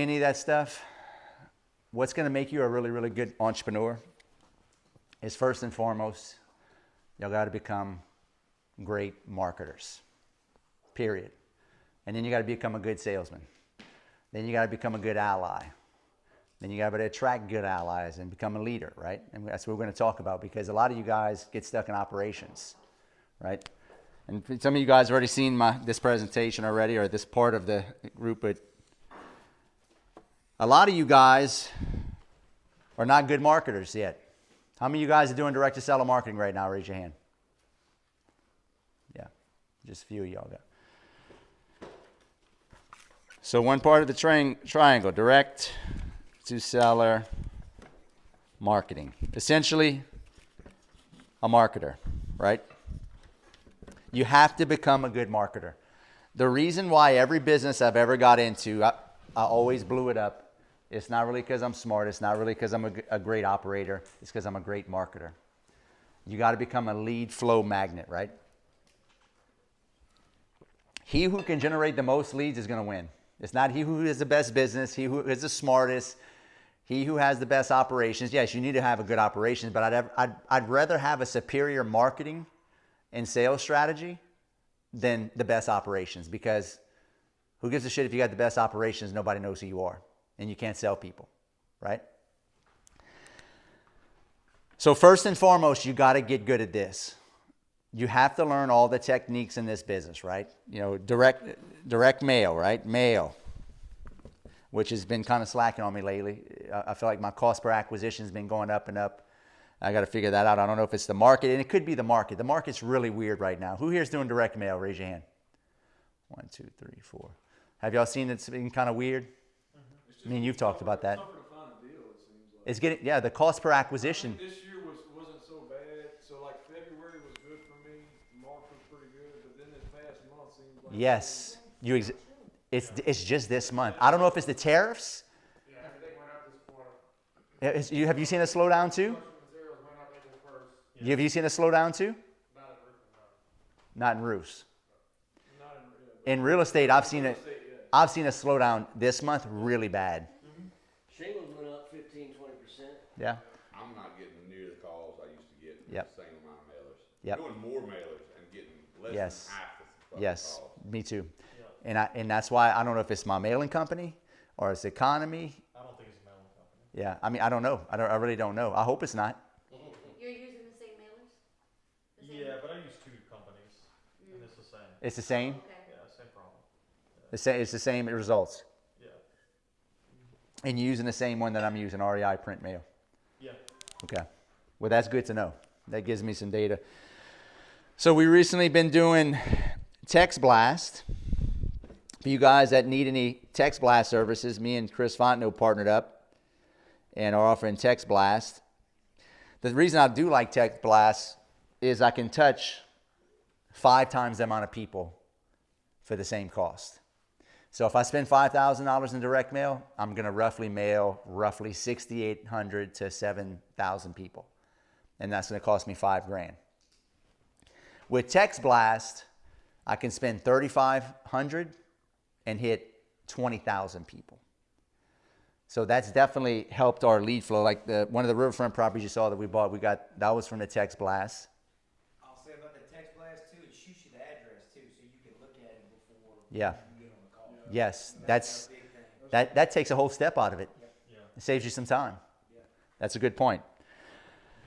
Any of that stuff, what's going to make you a really, really good entrepreneur is first and foremost, y'all got to become great marketers, period. And then you got to become a good salesman. Then you got to become a good ally. Then you got to attract good allies and become a leader, right? And that's what we're going to talk about, because a lot of you guys get stuck in operations, right? And some of you guys have already seen this presentation already, or this part of the group, but a lot of you guys are not good marketers yet. How many of you guys are doing direct-to-seller marketing right now? Raise your hand. Yeah, just a few of y'all got. So one part of the triangle, direct-to-seller marketing. Essentially, a marketer, right? You have to become a good marketer. The reason why every business I've ever got into, I always blew it up. It's not really because I'm smart. It's not really because I'm a great operator. It's because I'm a great marketer. You got to become a lead flow magnet, right? He who can generate the most leads is going to win. It's not he who has the best business, he who is the smartest, he who has the best operations. Yes, you need to have a good operations, but I'd rather have a superior marketing and sales strategy than the best operations, because who gives a shit if you got the best operations, nobody knows who you are, and you can't sell people, right? So first and foremost, you got to get good at this. You have to learn all the techniques in this business, right? You know, direct mail, right? Mail, which has been kind of slacking on me lately. I feel like my cost per acquisition has been going up and up. I got to figure that out. I don't know if it's the market, and it could be the market. The market's really weird right now. Who here is doing direct mail? Raise your hand. 1, 2, 3, 4. Have y'all seen it's been kind of weird? I mean, you've talked about that. It's tougher to find a deal, it seems like. It's getting, yeah, the cost per acquisition. I mean, this year wasn't so bad. So like February was good for me. March was pretty good, but then this past month seems like Yes, it's just this month. I don't know if it's the tariffs. Yeah, everything went up this quarter. Have you seen a slowdown too? Materials went up April 1st. Have you seen a slowdown too? Not in roofing, no. Not in roofs. not In real estate, I've seen a slowdown this month really bad. Shingles went up 15-20%. Yeah. I'm not getting near the calls I used to get with Yep. the same amount of mailers. Yep. Doing more mailers and getting less Yes. than half the fucking Yes. calls. Me too. And that's why I don't know if it's my mailing company or it's the economy. I don't think it's a mailing company. Yeah. I mean, I don't know. I really don't know. I hope it's not. You're using the same mailers? The same? Yeah, but I use 2 companies, and it's the same. It's the same. Okay. Yeah, same problem. It's the same results. Yeah. And you're using the same one that I'm using, REI Print Mail. Yeah. Okay. Well, that's good to know. That gives me some data. So we recently been doing Text Blast. For you guys that need any Text Blast services, me and Chris Fontenot partnered up and are offering Text Blast. The reason I do like Text Blast is I can touch 5 times the amount of people for the same cost. So if I spend $5,000 in direct mail, I'm going to roughly mail 6,800 to 7,000 people. And that's going to cost me $5,000. With Text Blast, I can spend $3,500 and hit 20,000 people. So that's definitely helped our lead flow. Like one of the riverfront properties you saw that we bought, that was from the Text Blast. I'll say about the text blast too, it shoots you the address too, so you can look at it before Yeah. you get on the call. Yes, And that's a big thing. that takes a whole step out of it. Yeah. It saves you some time. Yeah. That's a good point.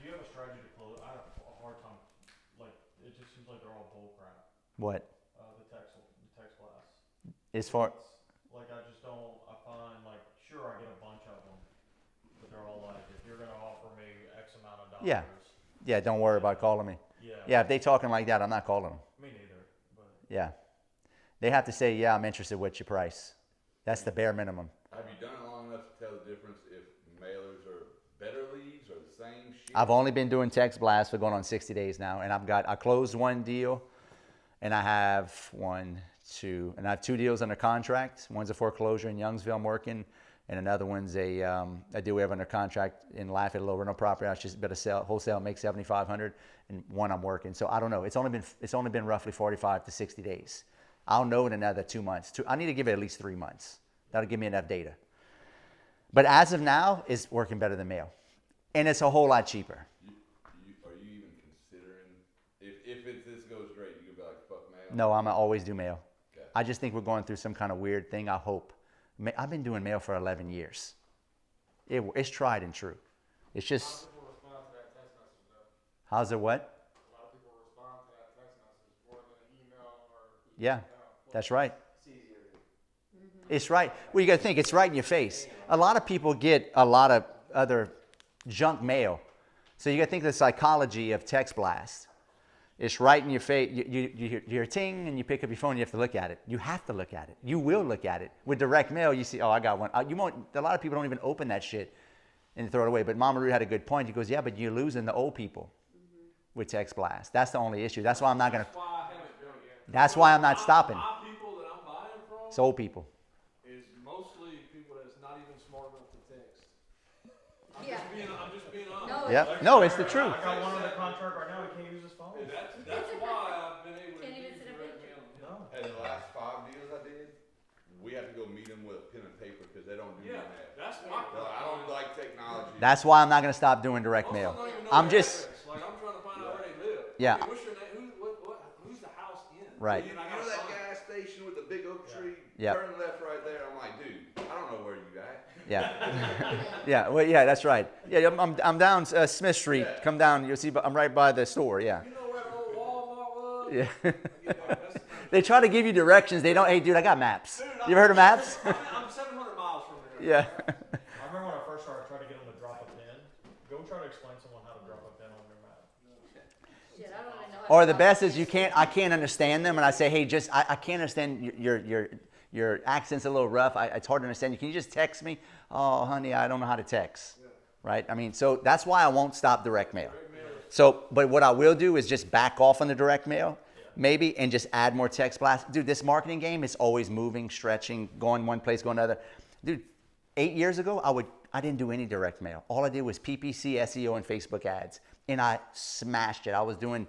Do you have a strategy to close? I have a hard time. Like, it just seems like they're all bull crap. What? The text blast. As far Like, I just don't, I find, like, sure, I get a bunch of them, but they're all like, if you're going to offer me X amount of dollars. Yeah, don't worry about calling me. Yeah. Yeah, if they talking like that, I'm not calling them. Me neither, but. Yeah. They have to say, yeah, I'm interested. What's your price? That's the bare minimum. Have you done it long enough to tell the difference if mailers are better leads or the same shit? I've only been doing Text Blast for going on 60 days now, and I closed one deal, and I have 2 deals under contract. One's a foreclosure in Youngsville I'm working, and another one's a deal we have under contract in Lafayette, a little rental property. I was just better sell wholesale, make $7,500, and one I'm working. So I don't know. It's only been roughly 45 to 60 days. I'll know in another 2 months. I need to give it at least 3 months. That'll give me enough data. But as of now, it's working better than mail. And it's a whole lot cheaper. Are you even considering, if this goes great, you could be like, fuck mail? No, I'm going to always do mail. Okay. I just think we're going through some kind of weird thing, I hope. I've been doing mail for 11 years. It's tried and true. It's just, People respond to that text message though. how's it what? A lot of people respond to that text message more than an email or. Yeah, that's right. It's easier. It's right. Well, you got to think, it's right in your face. A lot of people get a lot of other junk mail. So you got to think of the psychology of text blast. It's right in your face. You hear a ting and you pick up your phone, you have to look at it. You have to look at it. You will look at it. With direct mail, you see, oh, I got one. You won't, a lot of people don't even open that shit and throw it away. But Mama Ruth had a good point. He goes, yeah, but you're losing the old people with text blast. That's the only issue. That's why I'm not going to, That's why I haven't done it yet. that's why I'm not stopping. My people that I'm buying from It's old people. is mostly people that's not even smart enough to text. Yeah. I'm just being honest. No, Yep. No, it's the truth. I got one under contract right now, he can't use his phone. That's why I've been able to Can't even use send a direct picture. mail. No. Hey, the last 5 deals I did, we had to go meet them with a pen and paper because they don't do Yeah, that. that's my They're like, I don't like technology. That's why I'm not going to stop doing direct mail. I'm just, like I'm trying to find out where they live. Yeah. Hey, what's your name? Who's the house in? Right. You know that gas station with the big oak tree? Yeah. Turn left right there. I'm like, dude, I don't know where you at. yeah. Yeah, well, yeah, that's right. Yeah, I'm down Smith Street. Come down, you'll see, I'm right by the store, yeah. You know where the old Walmart was? Yeah. I get that. That's- They try to give you directions. They don't, hey, dude, I got maps. Dude, You ever heard of maps? I'm 700 miles from there. Yeah. I remember when I first started trying to get them to drop a pin. Go try to explain to someone how to drop a pin on their map. Shit, I don't even know. how Or to the talk best to is you. I can't understand them, and I say, hey, I can't understand your accent's a little rough. It's hard to understand you. Can you just text me? Oh, honey, I don't know how to text. Right? I mean, so that's why I won't stop direct mail. So, but what I will do is just back off on the direct mail, maybe, and just add more text blast. Dude, this marketing game is always moving, stretching, going one place, going another. Dude, 8 years ago, I didn't do any direct mail. All I did was PPC, SEO, and Facebook ads, and I smashed it. I was doing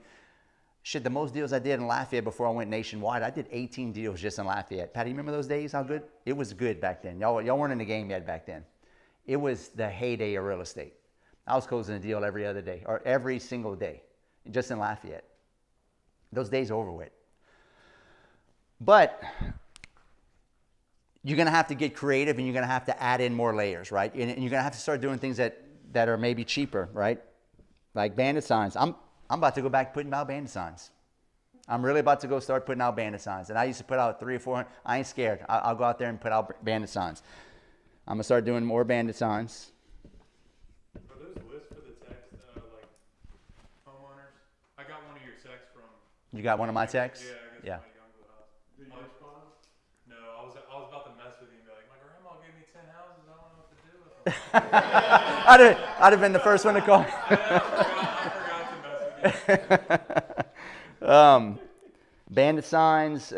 the most deals I did in Lafayette before I went nationwide. I did 18 deals just in Lafayette. Patty, you remember those days? How good? It was good back then. Y'all weren't in the game yet back then. It was the heyday of real estate. I was closing a deal every other day, or every single day, just in Lafayette. Those days are over with. But you're going to have to get creative, and you're going to have to add in more layers, right? And you're going to have to start doing things that are maybe cheaper, right? Like bandit signs. I'm about to go back putting out bandit signs. I'm really about to go start putting out bandit signs. And I used to put out 300 or 400. I ain't scared. I'll go out there and put out bandit signs. I'm going to start doing more bandit signs. Are those lists for the text, like homeowners? I got one of your texts from. You got one of my texts? Yeah, I guess Yeah. my young house. Do you respond? No, I was about to mess with you and be like, my grandma gave me 10 houses. I don't know what to do with them. I'd have been the first one to call. I forgot to mess with you. Bandit signs,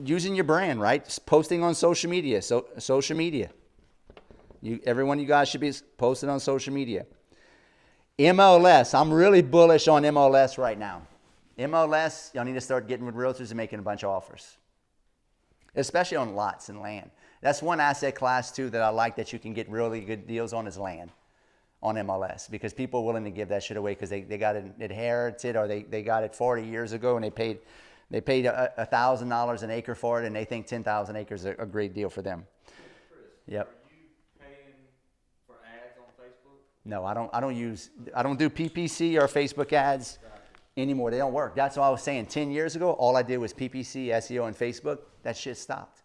using your brand, right? Just posting on social media. So social media. Every one of you guys should be posted on social media. MLS. I'm really bullish on MLS right now. MLS, y'all need to start getting with realtors and making a bunch of offers, especially on lots and land. That's one asset class too that I like that you can get really good deals on is land on MLS, because people are willing to give that shit away because they got it inherited, or they got it 40 years ago and they paid $1,000 an acre for it, and they think 10,000 acres is a great deal for them. Chris, Yep. are you paying for ads on Facebook? No, I don't do PPC or Facebook ads anymore. They don't work. That's what I was saying. 10 years ago, all I did was PPC, SEO, and Facebook. That shit stopped.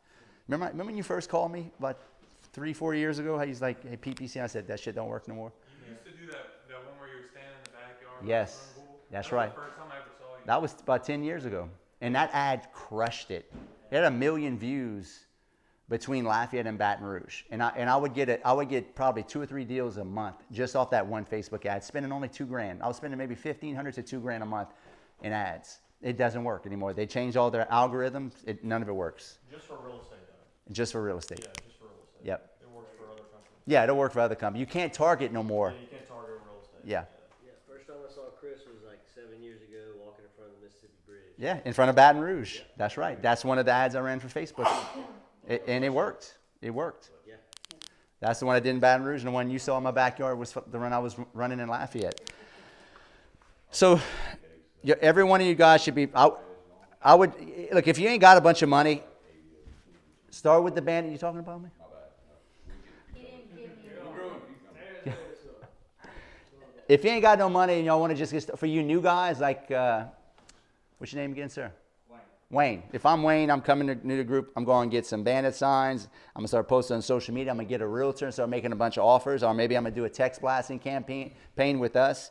Remember when you first called me about 3-4 years ago? How he's like, hey, PPC. I said that shit don't work no more. You used to do that one where you were standing in the backyard. by Yes, the swimming pool. that's That was right. the first time I ever saw you. That was about 10 years ago. And that ad crushed it. It had 1 million views between Lafayette and Baton Rouge. And I would get probably 2 or 3 deals a month just off that one Facebook ad, spending only $2,000. I was spending maybe $1,500 to $2,000 a month in ads. It doesn't work anymore. They changed all their algorithms. None of it works. Just for real estate, though. Just for real estate. Yeah, just for real estate. Yep. It works for other companies. Yeah, it'll work for other companies. You can't target no more. Yeah, you can't target real estate. Yeah. Yeah, first time I saw Chris was like 7 years ago walking in front of the Mississippi Bridge. Yeah, in front of Baton Rouge. That's right. That's one of the ads I ran for Facebook. And it worked. It worked. Yeah. That's the one I did in Baton Rouge, and the one you saw in my backyard was the run I was running in Lafayette. So every one of you guys should be, I would, look, if you ain't got a bunch of money, start with the band. Are you talking about me? He didn't give me If you ain't got no money and y'all want to just get, for you new guys, like, what's your name again, sir? Wayne. If I'm Wayne, I'm coming to the group. I'm going to get some bandit signs. I'm going to start posting on social media. I'm going to get a realtor and start making a bunch of offers. Or maybe I'm going to do a text blasting campaign with us.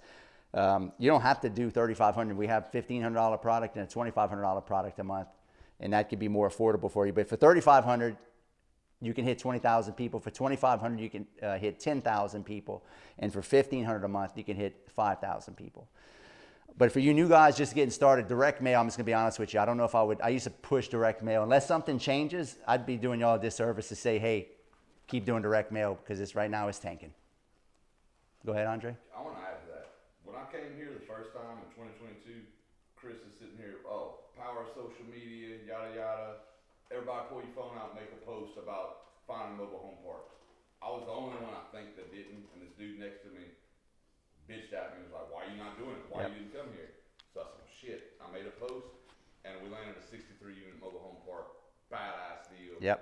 You don't have to do $3,500. We have $1,500 product and a $2,500 product a month. And that could be more affordable for you. But for $3,500, you can hit 20,000 people. For $2,500, you can hit 10,000 people. And for $1,500 a month, you can hit 5,000 people. But for you new guys just getting started, direct mail, I'm just going to be honest with you. I don't know if I used to push direct mail. Unless something changes, I'd be doing y'all a disservice to say, hey, keep doing direct mail because right now it's tanking. Go ahead, Andre. I want to add to that. When I came here the first time in 2022, Chris is sitting here, power of social media, yada, yada. Everybody pull your phone out and make a post about finding mobile home parks. I was the only one I think that didn't, and this dude next to me bitched at me and was like, why are you not doing it? Why you didn't come here? So I said, well, shit. I made a post, and we landed a 63-unit mobile home park. Badass deal. Yep.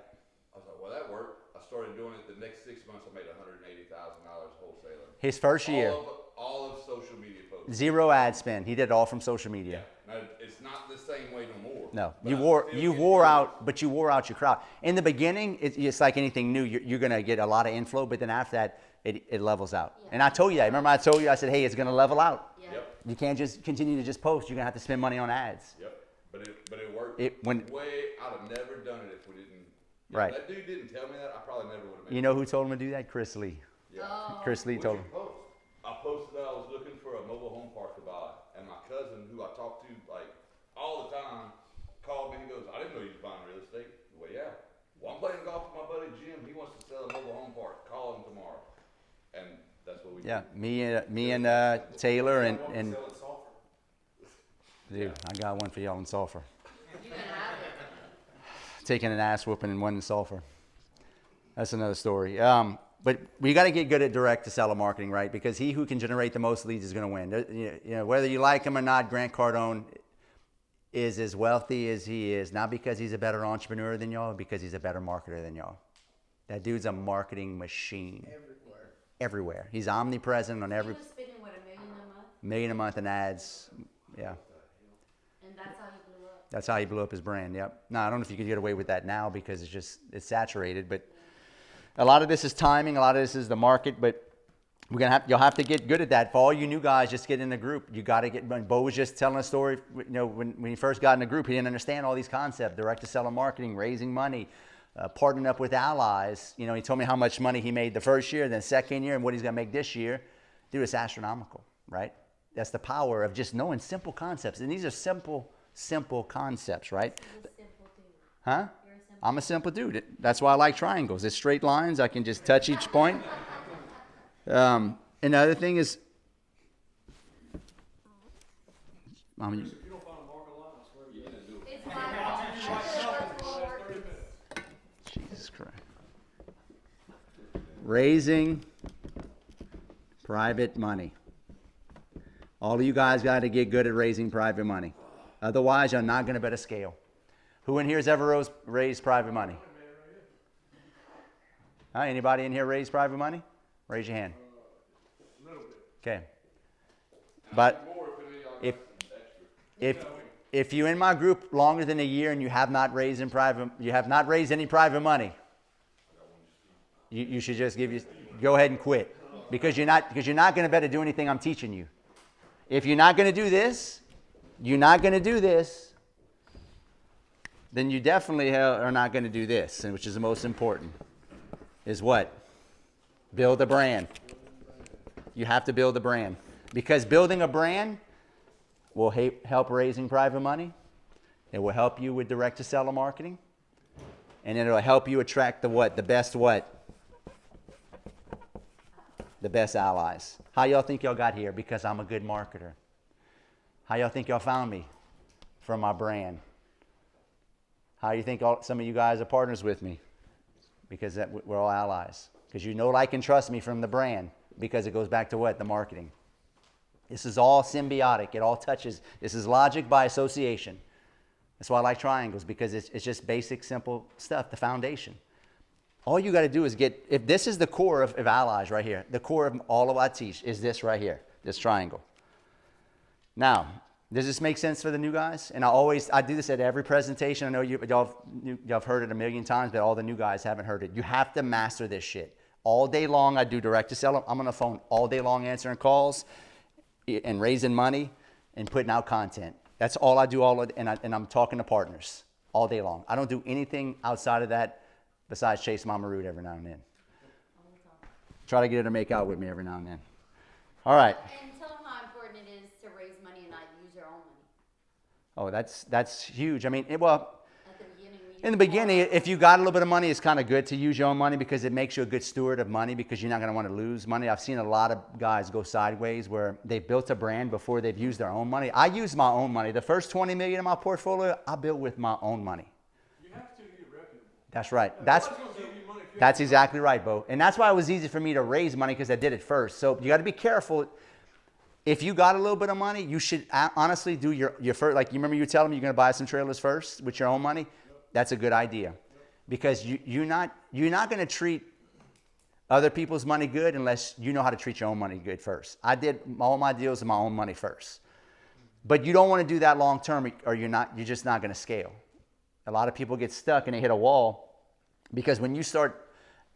I was like, well, that worked. I started doing it. The next 6 months, I made $180,000 wholesaler. His first year. All of social media posts. Zero ad spend. He did it all from social media. Yeah. Now, it's not the same way no more. No, But you wore out your crowd. In the beginning, it's like anything new. You're going to get a lot of inflow, but then after that, it levels out. Yeah. And I told you that. Remember I told you, I said, hey, it's going to level out. Yeah. Yep. You can't just continue to just post. You're going to have to spend money on ads. Yep. But it worked. I'd have never done it if we didn't. Right. If that dude didn't tell me that, I probably never would have made it. You know who told him to do that? Chris Lee. Yeah. Oh. Chris Lee told him. I posted that I was looking for a mobile home park to buy, and my cousin, who I talked to like all the time, called me and goes, "I didn't know you was buying real estate." Well, yeah. Well, I'm playing golf with my buddy Jim. He wants to sell a mobile home park. Call him tomorrow, and that's what we Yeah, did. me and Taylor and Sell it sulfur. dude, I got one for y'all in sulfur. You can have it. Taking an ass whooping and one in sulfur. That's another story. But we got to get good at direct to seller marketing, right? Because he who can generate the most leads is going to win. You know, whether you like him or not, Grant Cardone is as wealthy as he is, not because he's a better entrepreneur than y'all, because he's a better marketer than y'all. That dude's a marketing machine. Everywhere. He's omnipresent on every He was spending, what, $1 million a month? million a month in ads. Yeah. And that's how he blew up. That's how he blew up his brand. Yep. No, I don't know if you could get away with that now because it's saturated, but a lot of this is timing. A lot of this is the market, but you'll have to get good at that. For all you new guys, just get in the group. You got to get. Bo was just telling a story. You know, when he first got in the group, he didn't understand all these concepts: direct to seller marketing, raising money, partnering up with allies. You know, he told me how much money he made the first year, then second year, and what he's going to make this year. Dude, it's astronomical, right? That's the power of just knowing simple concepts, and these are simple concepts, right? He's a simple dude. Huh? You're a simple I'm a simple dude. That's why I like triangles. It's straight lines. I can just touch each point. And the other thing is, If you don't find a market lot, I swear to you. It's my fault. Jesus Christ. Raising private money. All of you guys got to get good at raising private money. Otherwise, you're not going to bet a scale. Who in here has ever raised private money? Anybody in here raise private money? Raise your hand. A little bit. Okay. But if you're in my group longer than a year and you have not raised any private money, you should just go ahead and quit, because you're not going to better do anything I'm teaching you. If you're not going to do this, then you definitely are not going to do this, which is the most important. Is what? Build a brand. You have to build a brand, because building a brand will help raising private money. It will help you with direct to seller marketing, and it will help you attract the best allies. How y'all think y'all got here? Because I'm a good marketer. How y'all think y'all found me? From my brand. How you think some of you guys are partners with me? Because we're all allies. because you know, like, and trust me from the brand, because it goes back to what? The marketing. This is all symbiotic. It all touches. This is logic by association. That's why I like triangles, because it's just basic, simple stuff, the foundation. All you got to do is get, if this is the core of Allies right here, the core of all of what I teach is this right here, this triangle. Now, does this make sense for the new guys? And I do this at every presentation. I know y'all have heard it a million times, but all the new guys haven't heard it. You have to master this shit. All day long, I do direct to sell. I'm on the phone all day long answering calls and raising money and putting out content. That's all I do, and I'm talking to partners all day long. I don't do anything outside of that besides chase Mama Rood every now and then. Try to get her to make out with me every now and then. All right. And tell them how important it is to raise money and not use your own money. Oh, that's huge. I mean, At the beginning, in the beginning, if you got a little bit of money, it's kind of good to use your own money because it makes you a good steward of money because you're not going to want to lose money. I've seen a lot of guys go sideways where they built a brand before they've used their own money. I use my own money. The first $20 million in my portfolio, I built with my own money. You have to get reputable. That's right. Nobody's gonna give you money if you That's have exactly right, Bo. And that's why it was easy for me to raise money because I did it first. So you got to be careful. If you got a little bit of money, you should honestly do your first. Like you remember you telling me you're going to buy some trailers first with your own money. That's a good idea, because you're not going to treat other people's money good unless you know how to treat your own money good first. I did all my deals with my own money first, but you don't want to do that long term, or you're just not going to scale. A lot of people get stuck and they hit a wall because when you start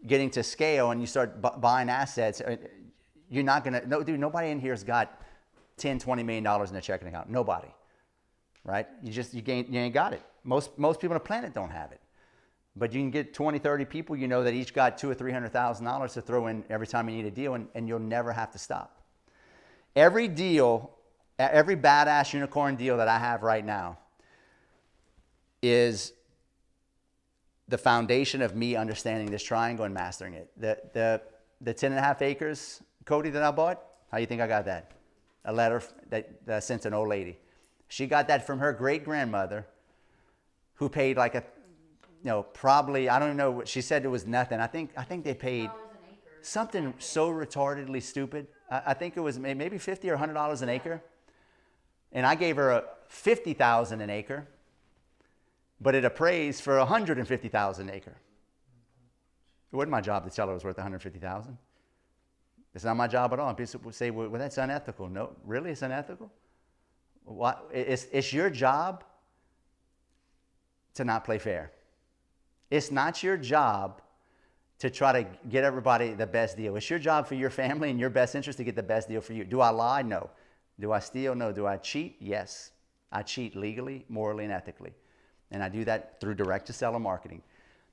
getting to scale and you start buying assets, you're not going to. No, dude, nobody in here has got $10-20 million in their checking account. Nobody, right? You ain't got it. Most people on the planet don't have it. But you can get 20-30 people, you know, that each got $200,000 or $300,000 to throw in every time you need a deal, and you'll never have to stop. Every deal, every badass unicorn deal that I have right now is the foundation of me understanding this triangle and mastering it. The 10.5 acres, Cody, that I bought, how you think I got that? A letter that I sent to an old lady. She got that from her great-grandmother, who paid like probably, I don't know what she said. It was nothing. I think they paid something so retardedly stupid. I think it was maybe $50 or $100 an acre, and I gave her $50,000 an acre, but it appraised for $150,000 an acre. It wasn't my job to tell her it was worth $150,000. It's not my job at all. And people would say, "Well, that's unethical." No, really, it's unethical. What? It's your job to not play fair. It's not your job to try to get everybody the best deal. It's your job for your family and your best interest to get the best deal for you. Do I lie? No. Do I steal? No. Do I cheat? Yes. I cheat legally, morally, and ethically. And I do that through direct-to-seller marketing.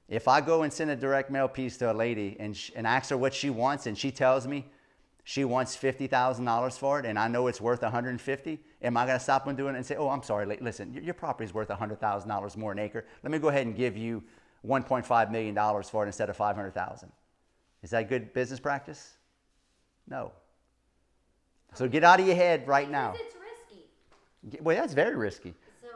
If I go and send a direct mail piece to a lady and ask her what she wants, and she tells me she wants $50,000 for it, and I know it's worth $150,000, am I going to stop them doing it and say, "Oh, I'm sorry, listen, your property's worth $100,000 more an acre. Let me go ahead and give you $1.5 million for it instead of $500,000. Is that good business practice? No. So get out of your head right now. It's risky. Well, that's very risky. So,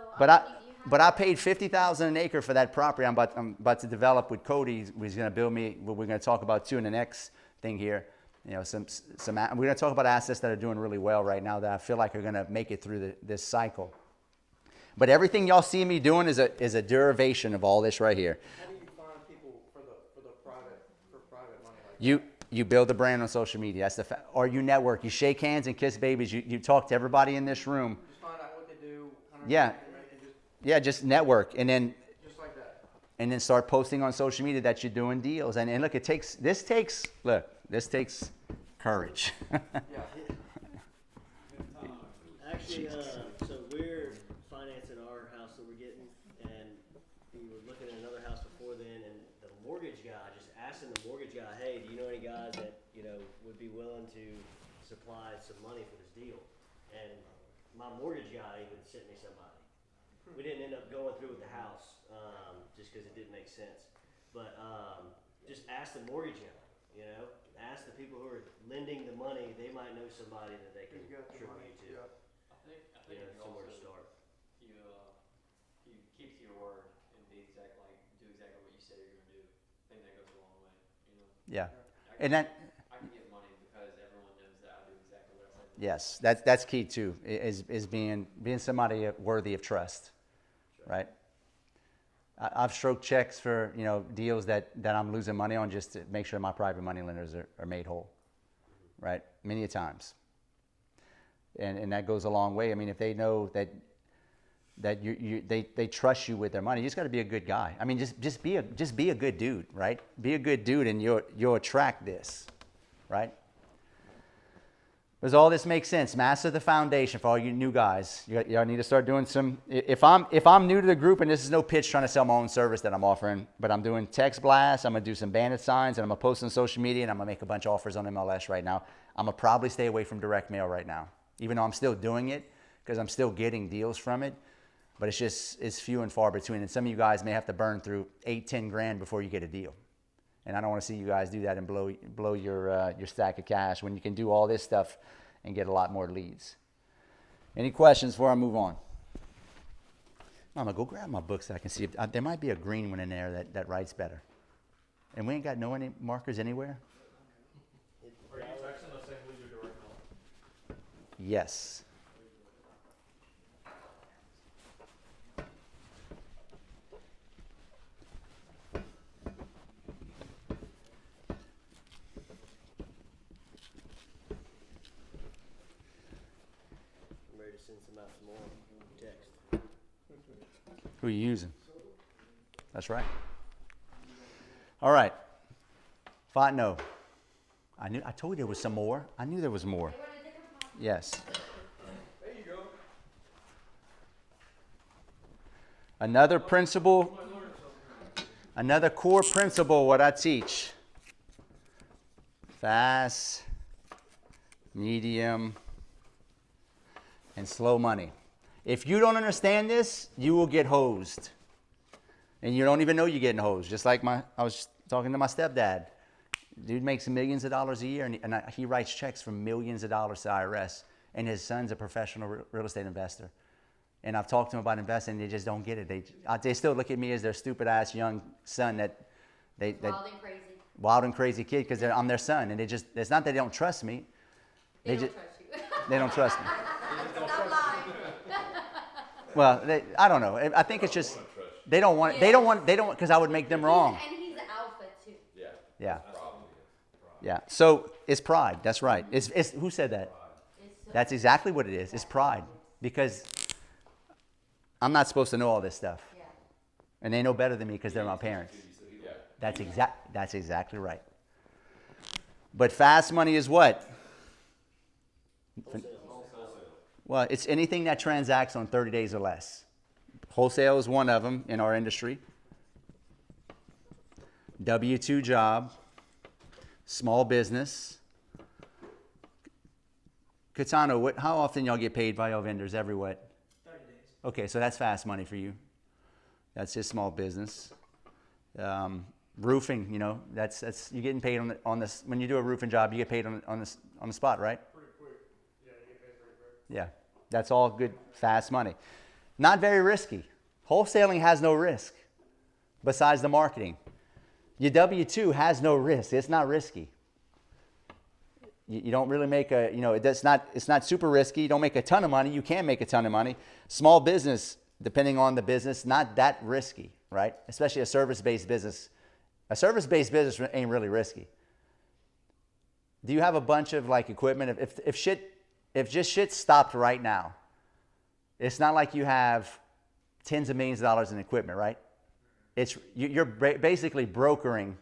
But I paid $50,000 an acre for that property I'm about to develop with Cody. He's going to build me what we're going to talk about too in the next thing here. You know, we're going to talk about assets that are doing really well right now that I feel like are going to make it through this cycle. But everything y'all see me doing is a derivation of all this right here. How do you find people for private money like You build a brand on social media. That's or you network. You shake hands and kiss babies. You talk to everybody in this room. Just find out what they do. Yeah. Yeah, just network, and then Just like that. and then start posting on social media that you're doing deals. And look, this takes courage. Yeah. Actually, so we're financing our house that we're getting, and we were looking at another house before then, and the mortgage guy, just asking the mortgage guy, "Hey, do you know any guys that, would be willing to supply some money for this deal?" And my mortgage guy even sent me somebody. We didn't end up going through with the house, just because it didn't make sense. But just ask the mortgage guy, ask the people who are lending the money. They might know somebody that they can Who's got the money? contribute to. Yeah. I think you Somewhere to also, start. you keep to your word and do exactly what you say you're gonna do. I think that goes a long way, Yeah. And that, I can get money because everyone knows that I do exactly what I said. yes, that's key too, is being somebody worthy of trust, right? I've stroked checks for, you know, deals that I'm losing money on just to make sure my private money lenders are made whole, right? Many a times. And that goes a long way. I mean, if they know that they trust you with their money, you just got to be a good guy. I mean, just be a good dude, right? Be a good dude, and you'll attract this, right? Does all this make sense? Master the foundation for all you new guys. Y'all need to start doing some. If I'm new to the group, and this is no pitch trying to sell my own service that I'm offering, but I'm doing text blasts. I'm gonna do some bandit signs, and I'm gonna post on social media, and I'm gonna make a bunch of offers on MLS right now. I'm gonna probably stay away from direct mail right now, even though I'm still doing it because I'm still getting deals from it. But it's few and far between. And some of you guys may have to burn through 8-10 grand before you get a deal. And I don't want to see you guys do that and blow your stack of cash when you can do all this stuff and get a lot more leads. Any questions before I move on? Mama, go grab my book so I can see if there might be a green one in there that writes better. And we ain't got no any markers anywhere? Are you texting the same lead or direct mail? Yes. I'm ready to send some out tomorrow. Text. Who are you using? That's right. All right. No. I told you there was some more. I knew there was more. Yes. There you go. Another principle, another core principle, what I teach. Fast, medium, and slow money. If you don't understand this, you will get hosed. And you don't even know you're getting hosed. Just like I was talking to my stepdad. Dude makes millions of dollars a year, and he writes checks for millions of dollars to IRS. And his son's a professional real estate investor. And I've talked to him about investing, and they just don't get it. They still look at me as their stupid-ass young son that Wild and crazy. wild and crazy kid because I'm their son. And it's not that they don't trust me. They just, don't trust you. they don't trust me. Stop lying. Well, I don't know. I think it's just they don't want because I would make them wrong. And he's an alpha too. Yeah. Yeah. So it's pride. That's right. It's who said that? That's exactly what it is. It's pride because I'm not supposed to know all this stuff, Yeah. and they know better than me because they're my parents. That's exactly right. But fast money is what? Well, it's anything that transacts on 30 days or less. Wholesale is one of them in our industry. W-2 job, small business. Katano, how often y'all get paid by your vendors? Every what? 30 days. Okay, so that's fast money for you. That's just small business. Roofing, you know, that's you're getting paid on this. When you do a roofing job, you get paid on the spot, right? Pretty quick. Yeah, you get paid pretty quick. Yeah, that's all good, fast money. Not very risky. Wholesaling has no risk besides the marketing. Your W-2 has no risk. It's not risky. You don't really make it's not super risky. You don't make a ton of money. You can make a ton of money. Small business, depending on the business, not that risky, right? Especially a service-based business. A service-based business ain't really risky. Do you have a bunch of like equipment? If just shit stopped right now, it's not like you have tens of millions of dollars in equipment, right? You're basically brokering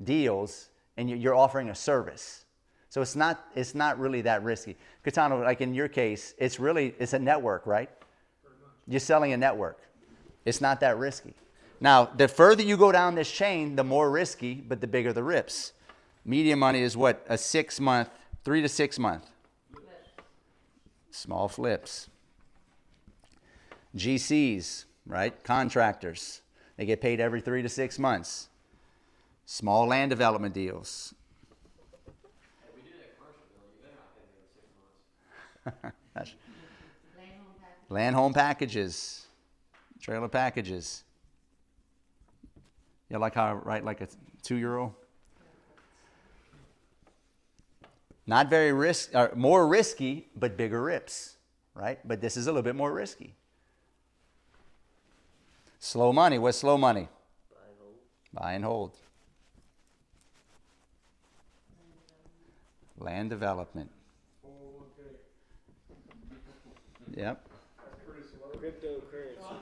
deals and you're offering a service. So it's not really that risky. Katano, like in your case, it's a network, right? You're selling a network. It's not that risky. Now, the further you go down this chain, the more risky, but the bigger the rips. Medium money is what? 3 to 6 month. Small flips. GCs, right? Contractors. They get paid every 3 to 6 months. Small land development deals. Hey, we do that commercial bill. You better not pay me every 6 months. Land home packages. Trailer packages. You like how I write like a 2-year-old? Not very more risky, but bigger rips, right? But this is a little bit more risky. Slow money. What's slow money? Buy and hold. Buy and hold. Land development. 401k. Yep. That's pretty slow. Cryptocurrency.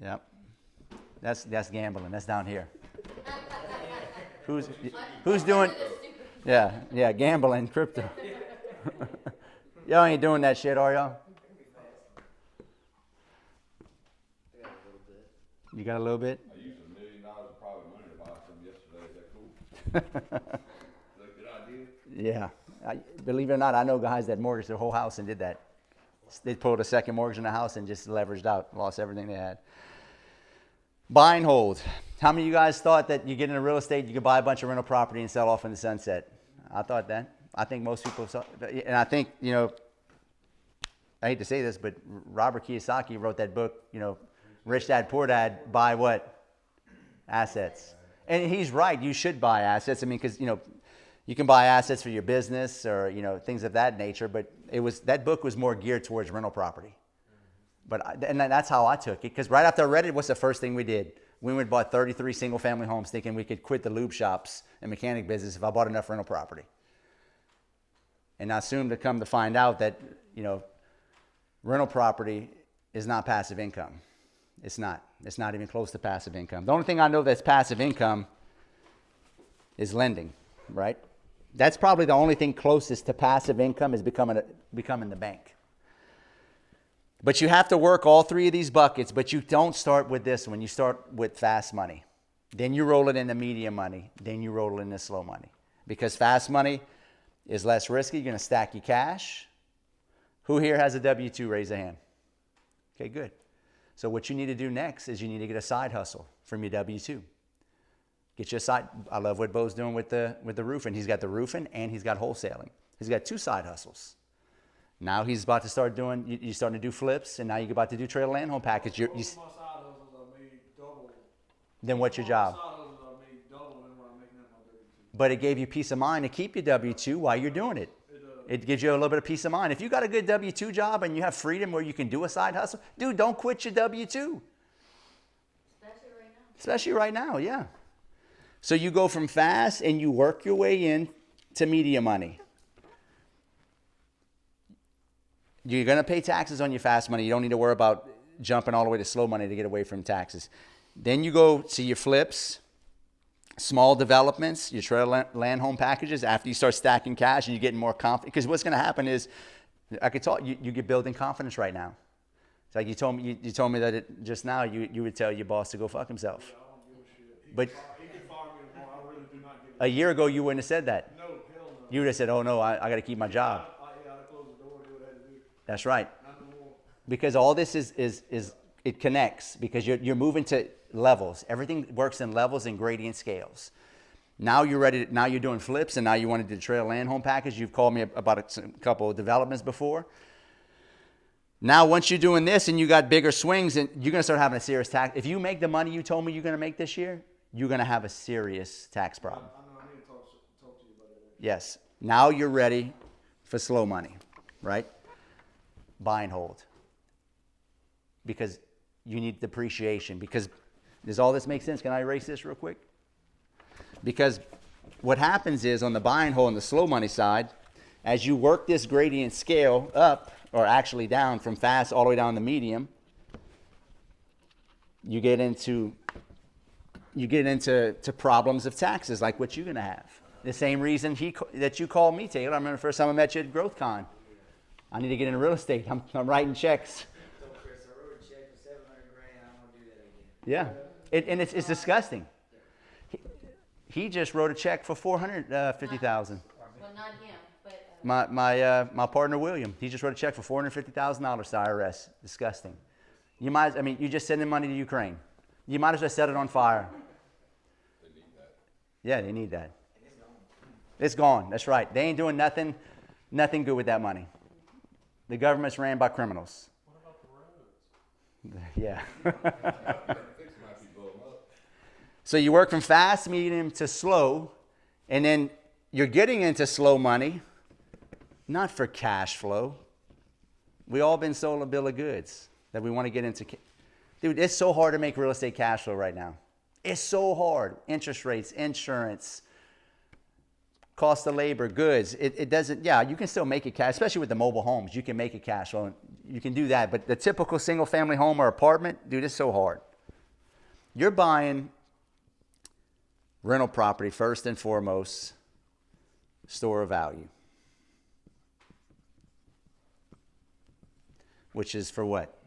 Yep. That's gambling. That's down here. Who's doing? Yeah, gambling, crypto. Y'all ain't doing that shit, are y'all? I got a little bit. You got a little bit? I used $1 million of private money to buy some yesterday. Is that cool? Is that a good idea? Yeah. Believe it or not, I know guys that mortgaged their whole house and did that. They pulled a second mortgage on the house and just leveraged out, lost everything they had. Buy and hold. How many of you guys thought that you get into real estate, you could buy a bunch of rental property and sell off in the sunset? I thought that. I think most people saw, and I think, I hate to say this, but Robert Kiyosaki wrote that book, Rich Dad, Poor Dad, buy what? Assets. And he's right, you should buy assets. I mean, because, you can buy assets for your business or, things of that nature, but that book was more geared towards rental property. And that's how I took it, because right after I read it, what's the first thing we did? We went and bought 33 single-family homes thinking we could quit the lube shops and mechanic business if I bought enough rental property. And I soon to come to find out that, rental property is not passive income. It's not. It's not even close to passive income. The only thing I know that's passive income is lending, right? That's probably the only thing closest to passive income is becoming the bank. But you have to work all three of these buckets, but you don't start with this one. You start with fast money. Then you roll it into medium money. Then you roll it into slow money. Because fast money is less risky. You're going to stack your cash. Who here has a W-2? Raise a hand. Okay, good. So what you need to do next is you need to get a side hustle from your W-2. Get your side. I love what Bo's doing with the roofing. He's got the roofing and he's got wholesaling. He's got 2 side hustles. Now he's about to start doing, you're starting to do flips, and now you're about to do trailer land home package. Most of my side hustles I made double. Then what's your job? Side hustles I made double than what I'm making at my W-2. But it gave you peace of mind to keep your W-2 while you're doing it. It gives you a little bit of peace of mind. If you got a good W-2 job and you have freedom where you can do a side hustle, dude, don't quit your W-2. Especially right now, yeah. So you go from fast and you work your way in to medium money. You're going to pay taxes on your fast money. You don't need to worry about jumping all the way to slow money to get away from taxes. Then you go to your flips, small developments, your trailer land home packages. After you start stacking cash and you're getting more confident. Because what's going to happen is, I could talk, you get building confidence right now. It's like you told me that just now you would tell your boss to go fuck himself. Yeah, I don't give a shit. But He can fire me tomorrow. I really do not give a a year ago you wouldn't have said that. No, hell no. You would have said, oh no, I got to keep my job. I'd close the door and do what I had to do. That's right. Not no more. Because all this is it connects, because you're moving to levels. Everything works in levels and gradient scales. Now you're ready. Now you're doing flips, and now you want to do trail land home package. You've called me about a couple of developments before. Now, once you're doing this and you got bigger swings, and you're going to start having a serious tax. If you make the money you told me you're going to make this year, you're going to have a serious tax problem. I know I need to talk to you about it. Yes. Now you're ready for slow money, right? Buy and hold. Because you need depreciation. Because does all this make sense? Can I erase this real quick? Because what happens is on the buy and hold and the slow money side, as you work this gradient scale up, or actually down from fast all the way down to medium, you get into problems of taxes like what you're going to have. The same reason that you called me, Taylor. I remember the first time I met you at GrowthCon. I need to get into real estate. I'm writing checks. I told Chris, I wrote a check for $700,000. I don't want to do that again. Yeah, and it's disgusting. He just wrote a check for $450,000. Well, not him, but. My partner William, he just wrote a check for $450,000 to IRS. Disgusting. You just sending money to Ukraine. You might as well set it on fire. They need that. Yeah, they need that. It's gone. That's right. They ain't doing nothing good with that money. The government's ran by criminals. What about the roads? Yeah. Fix might be blow 'em up. So you work from fast, medium to slow, and then you're getting into slow money, not for cash flow. We all been sold a bill of goods that we want to get into. Dude, it's so hard to make real estate cash flow right now. It's so hard. Interest rates, insurance, cost of labor, goods. It doesn't, yeah, you can still make it cash, especially with the mobile homes. You can make it cash flow. You can do that. But the typical single family home or apartment, dude, it's so hard. You're buying rental property first and foremost, store of value. Which is for what?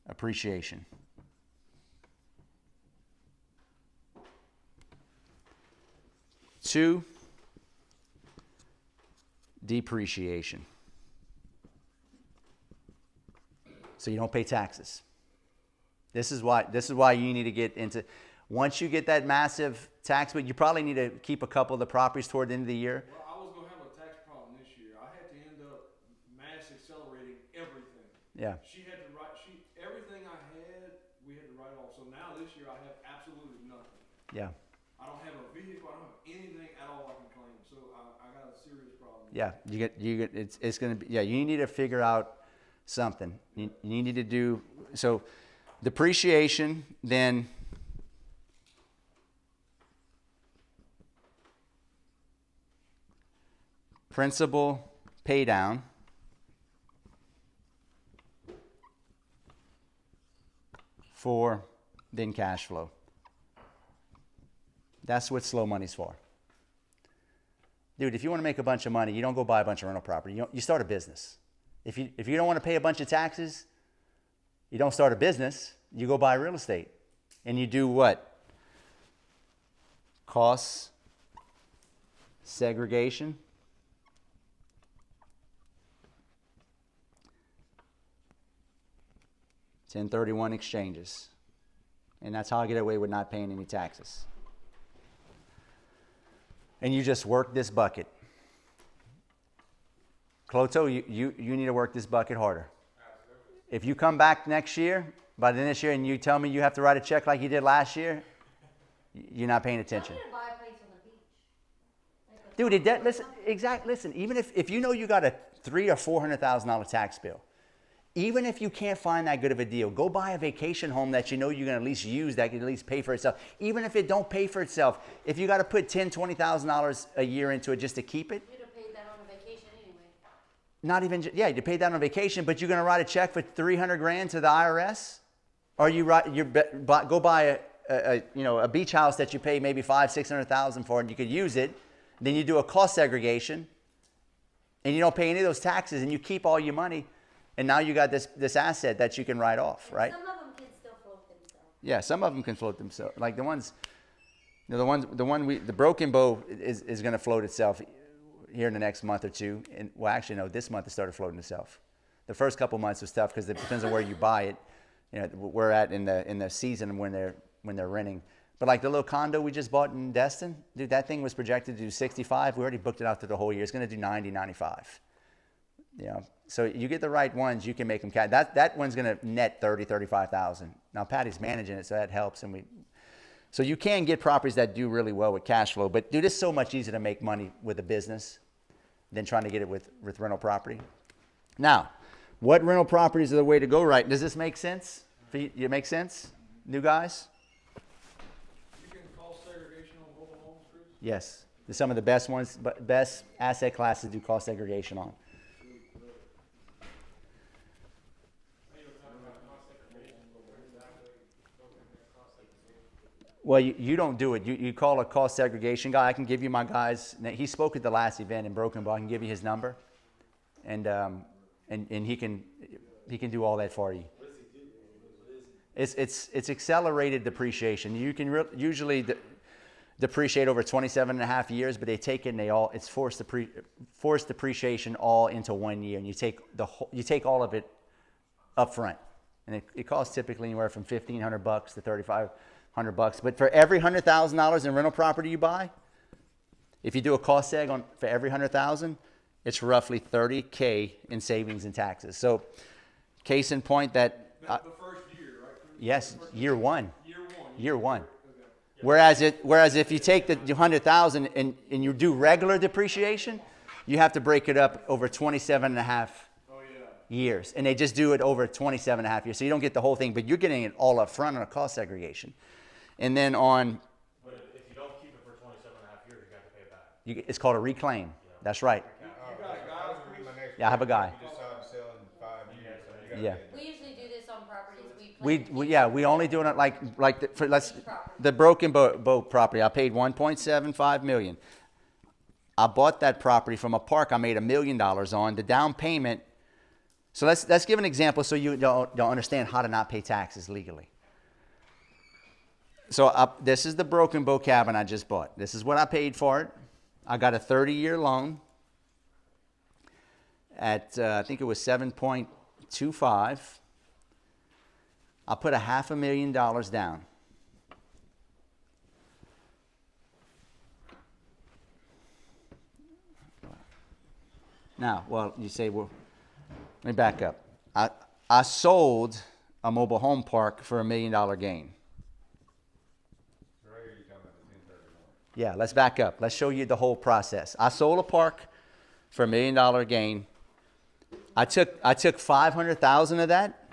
Appreciation. Two, depreciation. So you don't pay taxes. This is why you need to get into, once you get that massive tax, but you probably need to keep a couple of the properties toward the end of the year. Well, I was gonna have a tax problem this year. I had to end up mass accelerating everything. Yeah. She had to write, everything I had, we had to write off. So now this year I have absolutely nothing. Yeah. I don't have a vehicle, I don't have anything at all I can claim. So I got a serious problem. Yeah, it's going to be, yeah, you need to figure out something. You need to do, so depreciation, then principal pay down, for then cash flow. That's what slow money's for. Dude, if you want to make a bunch of money, you don't go buy a bunch of rental property. You start a business. If you don't want to pay a bunch of taxes, you don't start a business. You go buy real estate. And you do what? Costs, segregation, (1031) exchanges. And that's how I get away with not paying any taxes. And you just work this bucket. Cloto, you need to work this bucket harder. Absolutely. If you come back next year, by the end of this year, and you tell me you have to write a check like you did last year, you're not paying attention. I'm gonna buy a place on the beach. Like a Dude, it farm or listen, something. exactly. Listen, even if you know you got a $300,000 or $400,000 tax bill, even if you can't find that good of a deal, go buy a vacation home that you know you're going to at least use, that can at least pay for itself. Even if it don't pay for itself, if you got to put $10,000, $20,000 a year into it just to keep it, You'd have paid that on a vacation anyway. not even, yeah, you pay that on vacation, but you're going to write a check for $300,000 to the IRS, or go buy a beach house that you pay maybe $500,000-$600,000 for, and you could use it. Then you do a cost segregation, and you don't pay any of those taxes, and you keep all your money. And now you got this asset that you can write off, right? Some of them can still float themselves. Yeah, some of them can float themselves. Like the Broken Bow is going to float itself here in the next month or two. And well, actually, no, this month it started floating itself. The first couple months was tough because it depends on where you buy it. You know, we're at in the season when they're renting. But like the little condo we just bought in Destin, dude, that thing was projected to do 65. We already booked it out through the whole year. It's going to do 90, 95. You know, so you get the right ones, you can make them cash. That one's going to net 30, 35,000. Now Patty's managing it, so that helps. So you can get properties that do really well with cash flow. But dude, it's so much easier to make money with a business than trying to get it with rental property. Now, what rental properties are the way to go, right? Does this make sense? You make sense, new guys? You can call segregation on mobile homes, Chris? Yes, some of the best ones, but best asset classes do cost segregation on. Well, you don't do it. You call a cost segregation guy. I can give you my guy's. He spoke at the last event in Broken Bow. I can give you his number, and he can do all that for you. It's accelerated depreciation. You can usually depreciate over 27 and a half years, but they take it and it's forced depreciation all into 1 year, and you take all of it up front, and it costs typically anywhere from $1,500 to $3,500. But for every $100,000 in rental property you buy, if you do a cost seg for every $100,000, it's roughly $30K in savings and taxes. So, case in point that The first year, right? Chris? yes, year one. Year one. Year one. Okay. Whereas if you take the 100,000 and you do regular depreciation, you have to break it up over 27 and a half years. And they just do it over 27 and a half years. So you don't get the whole thing, but you're getting it all up front on a cost segregation. And then on, But if you don't keep it for 27 and a half years, you have to pay it back. it's called a reclaim. That's right. You got a guy, Chris? Yeah, I have a guy. You decide to sell in 5 years, so you gotta Yeah. pay it. We usually do this on properties We only do it the broken boat property. I paid 1.75 million. I bought that property from a park I made $1 million on. The down payment. So let's give an example so you don't understand how to not pay taxes legally. So this is the broken boat cabin I just bought. This is what I paid for it. I got a 30-year loan at I think it was 7.25. I put $500,000 down. Now, well, you say, well, let me back up. I sold a mobile home park for $1 million gain. Right here, you're talking about the 1031. Yeah, let's back up. Let's show you the whole process. I sold a park for $1 million gain. I took 500,000 of that,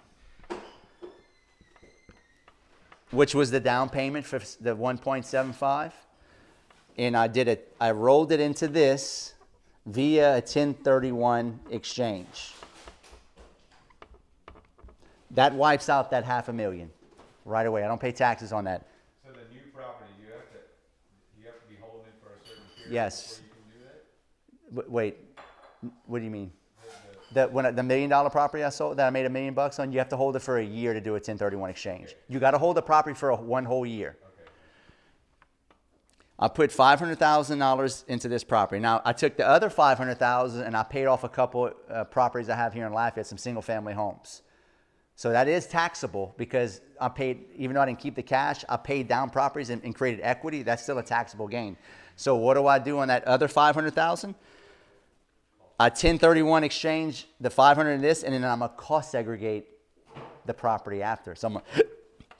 which was the down payment for the 1.75, and I rolled it into this via a 1031 exchange. That wipes out that $500,000 right away. I don't pay taxes on that. So the new property, you have to be holding it for a certain period Yes. before you can do that? Wait, what do you mean? The $1 million property I sold that I made $1 million on, you have to hold it for a year to do a 1031 exchange. You got to hold the property for one whole year. Okay. I put $500,000 into this property. Now I took the other $500,000 and I paid off a couple properties I have here in Lafayette, some single-family homes. So that is taxable because I paid, even though I didn't keep the cash, I paid down properties and created equity. That's still a taxable gain. So what do I do on that other $500,000? I 1031 exchange the 500 in this, and then I'm gonna cost segregate the property after. So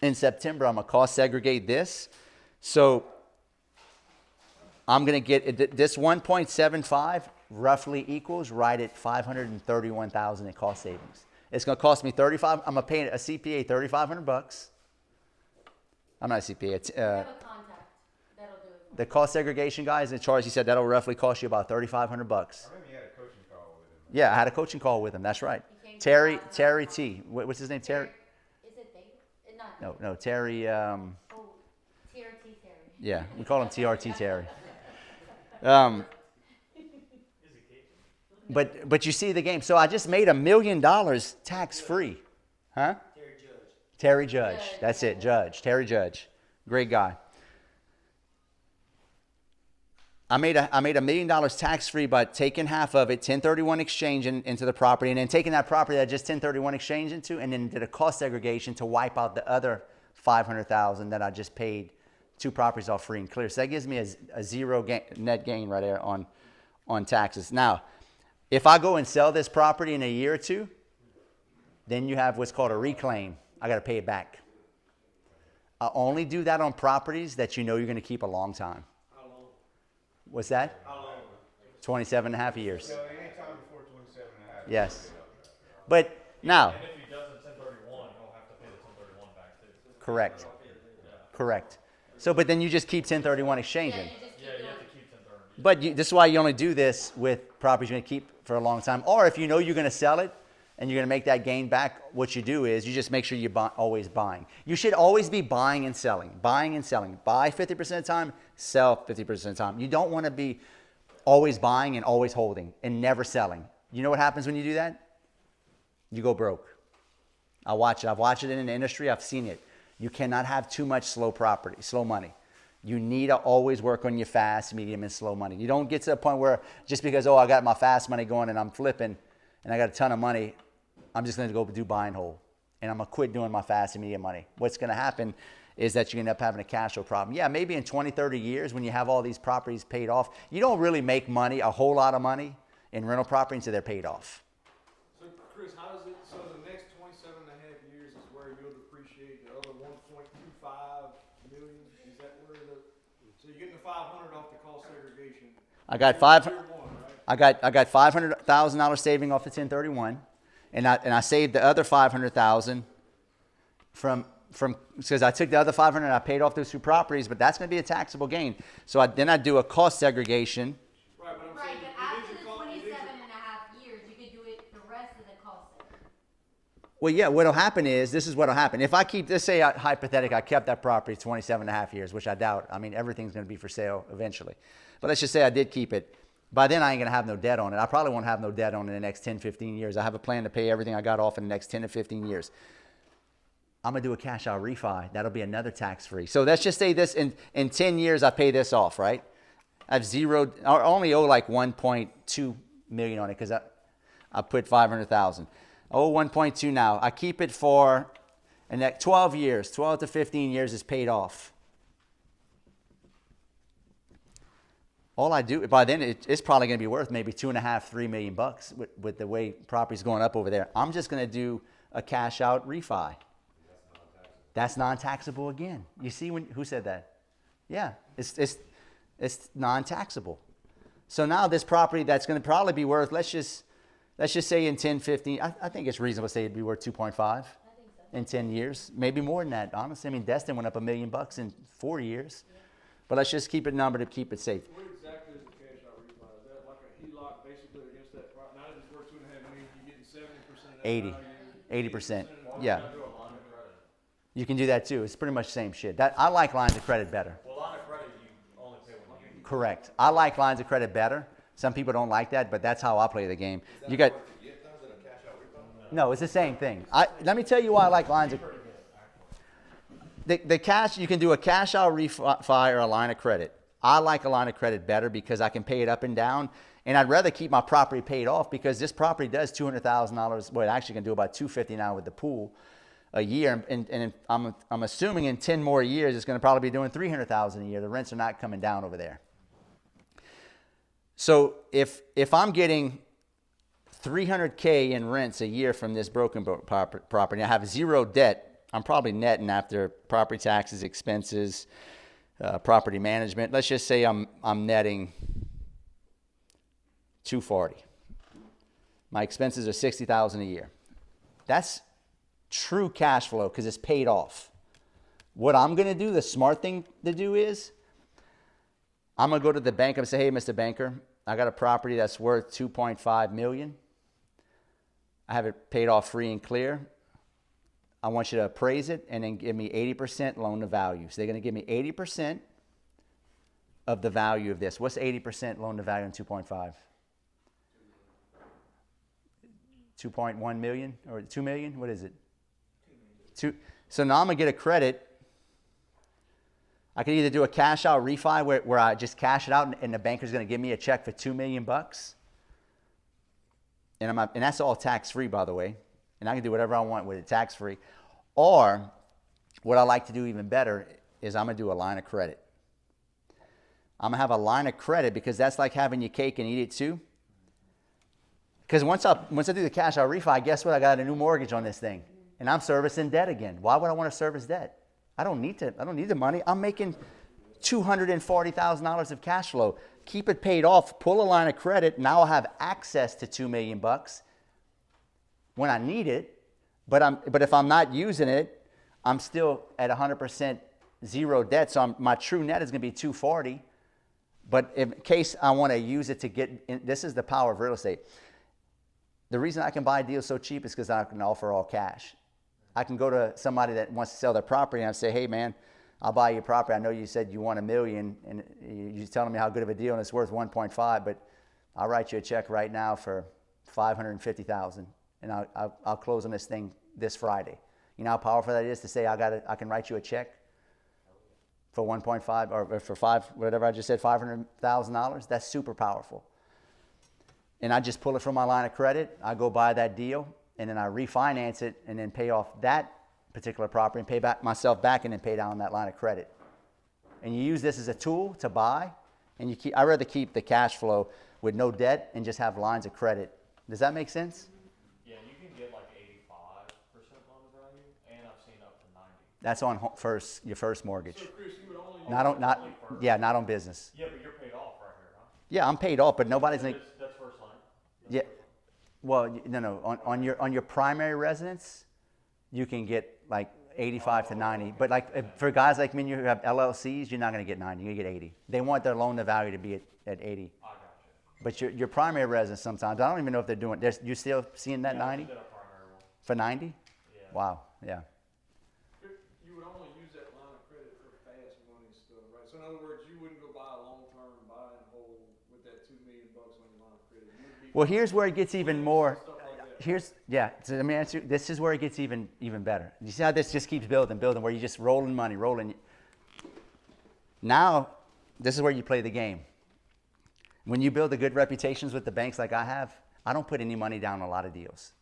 in September, I'm gonna cost segregate this. So I'm gonna get this 1.75 roughly equals right at 531,000 in cost savings. It's gonna cost me 35. I'm gonna pay a CPA $3,500. I'm not a CPA. have a contact. That'll do it. The cost segregation guys in charge. He said that'll roughly cost you about $3,500. I remember you had a coaching call with him. Yeah, I had a coaching call with him. That's right. He came to Terry the T. What's his name? Terry? Is it David? No, Terry. Oh, TRT Terry. Yeah, we call him TRT Terry. But you see the game. So I just made $1 million tax free, huh? Terry Judge. Terry Judge. That's it, Judge. Terry Judge. Great guy. I made $1 million tax free by taking half of it, 1031 exchange into the property, and then taking that property that I just 1031 exchange into, and then did a cost segregation to wipe out the other 500,000 that I just paid 2 properties off free and clear. So that gives me a zero net gain right there on taxes. Now, if I go and sell this property in a year or two, then you have what's called a reclaim. I got to pay it back. I only do that on properties that you know you're going to keep a long time. How long? What's that? How long? 27 and a half years. So anytime before 27 and a half. Yes. But now, And if he does a 1031, he'll have to pay the 1031 back too. correct. Correct. So, but then you just keep 1031 exchanging. Yeah, you just keep Yeah, you doing have it. to keep 1030. But this is why you only do this with properties you're going to keep for a long time. Or if you know you're going to sell it and you're going to make that gain back, what you do is you just make sure you're always buying. You should always be buying and selling. Buying and selling. Buy 50% of the time, sell 50% of the time. You don't want to be always buying and always holding and never selling. You know what happens when you do that? You go broke. I watch it. I've watched it in the industry. I've seen it. You cannot have too much slow property, slow money. You need to always work on your fast, medium, and slow money. You don't get to a point where just because, I got my fast money going and I'm flipping and I got a ton of money, I'm just going to go do buy and hold. And I'm going to quit doing my fast and medium money. What's going to happen is that you're going to end up having a cash flow problem. Yeah, maybe in 20, 30 years when you have all these properties paid off, you don't really make money, a whole lot of money in rental property until they're paid off. So Chris, how does it, so the next 27 and a half years is where you'll depreciate the other 1.25 million? Is that where $500 off the cost segregation. I got Year one, right? I got $500,000 saving off the 1031, and I saved the other $500,000 from because I took the other $500 and I paid off those two properties, but that's going to be a taxable gain. So then I do a cost segregation. Right, but I'm Right, saying, but after the 27.5 years, you could do it the rest of the cost center. Well, yeah, what'll happen is, this is what'll happen. If I keep, let's say hypothetically, I kept that property 27.5 years, which I doubt. I mean, everything's going to be for sale eventually. But let's just say I did keep it. By then, I ain't going to have no debt on it. I probably won't have no debt on it in the next 10, 15 years. I have a plan to pay everything I got off in the next 10 to 15 years. I'm going to do a cash out refi. That'll be another tax free. So let's just say this, in 10 years, I pay this off, right? I've zeroed, I only owe like 1.2 million on it because I put 500,000. I owe 1.2 now. I keep it for, and that 12 years, 12 to 15 years is paid off. All I do, by then it's probably going to be worth maybe $2.5, $3 million bucks with the way property's going up over there. I'm just going to do a cash out refi. That's non-taxable again. You see who said that? Yeah, it's non-taxable. So now this property that's going to probably be worth, let's just say in 10, 15, I think it's reasonable to say it'd be worth 2.5 in 10 years, maybe more than that. Honestly, I mean, Destin went up $1 million bucks in 4 years, but let's just keep it number to keep it safe. what exactly is the cash out refi? Is that like a HELOC basically against that property? Now that it's worth $2.5 million, you're getting 70% of that 80, value. 80%. Why Yeah, don't you do a line of credit? you can do that too. It's pretty much the same shit. I like lines of credit better. Well, line of credit, you only pay when you use it. Correct. I like lines of credit better. Some people don't like that, but that's how I play the game. You got. No, it's the same thing. Let me tell you why I like lines of. The cash, you can do a cash out refi or a line of credit. I like a line of credit better because I can pay it up and down, and I'd rather keep my property paid off because this property does $200,000. Well, it actually can do about $250,000 now with the pool a year, and I'm assuming in 10 more years it's going to probably be doing $300,000 a year. The rents are not coming down over there. So if I'm getting $300K in rents a year from this broken property, I have zero debt. I'm probably netting after property taxes, expenses, property management. Let's just say I'm netting $240,000. My expenses are $60,000 a year. That's true cash flow because it's paid off. What I'm going to do, the smart thing to do is, I'm going to go to the bank and say, hey, Mr. Banker, I got a property that's worth $2.5 million. I have it paid off free and clear. I want you to appraise it and then give me 80% loan to value. So they're going to give me 80% of the value of this. What's 80% loan to value on 2.5? 2.1 million or 2 million? What is it? 2. So now I'm going to get a credit. I could either do a cash out refi where I just cash it out and the banker's going to give me a check for $2 million bucks. And that's all tax free, by the way. And I can do whatever I want with it tax free. Or what I like to do even better is I'm going to do a line of credit. I'm going to have a line of credit because that's like having your cake and eat it too. Because once I do the cash out refi, guess what? I got a new mortgage on this thing. And I'm servicing debt again. Why would I want to service debt? I don't need the money. I'm making $240,000 of cash flow. Keep it paid off, pull a line of credit. Now I'll have access to $2 million bucks when I need it. But if I'm not using it, I'm still at 100% zero debt. So my true net is going to be $240,000. But in case I want to use it to get in, this is the power of real estate. The reason I can buy deals so cheap is because I can offer all cash. I can go to somebody that wants to sell their property and I say, hey man, I'll buy your property. I know you said you want $1 million and you're telling me how good of a deal and it's worth 1.5, but I'll write you a check right now for $550,000 and I'll close on this thing this Friday. You know how powerful that is to say I can write you a check for 1.5 or for whatever I just said, $500,000. That's super powerful. And I just pull it from my line of credit. I go buy that deal and then I refinance it and then pay off that particular property and pay back myself back and then pay down that line of credit. And you use this as a tool to buy, and I'd rather keep the cash flow with no debt and just have lines of credit. Does that make sense? Yeah, you can get like 85% loan to value, and I've seen up to 90. That's on your first mortgage. So Chris, you would only Not on, not, Only for- yeah, not on business. Yeah, but you're paid off right here, huh? Yeah, I'm paid off, but nobody's gonna, That's first line. That's yeah, first line. well, no, on your primary residence, you can get like 85 to 90. But like for guys like me, who have LLCs, you're not gonna get 90. You're gonna get 80. They want their loan to value to be at 80. I got you. But your primary residence sometimes, I don't even know if they're doing. You still seeing that Yeah, I 90 did a primary one. for 90? Yeah. Wow, yeah. You would only use that line of credit for fast money stuff, right? So in other words, you wouldn't go buy a long-term buy and hold with that $2 million on your line of credit. You would be Well, here's where it gets even more. stuff like that. Here's yeah. So let me answer. This is where it gets even better. You see how this just keeps building, where you just rolling money, rolling. Now, this is where you play the game. When you build a good reputations with the banks like I have, I don't put any money down on a lot of deals.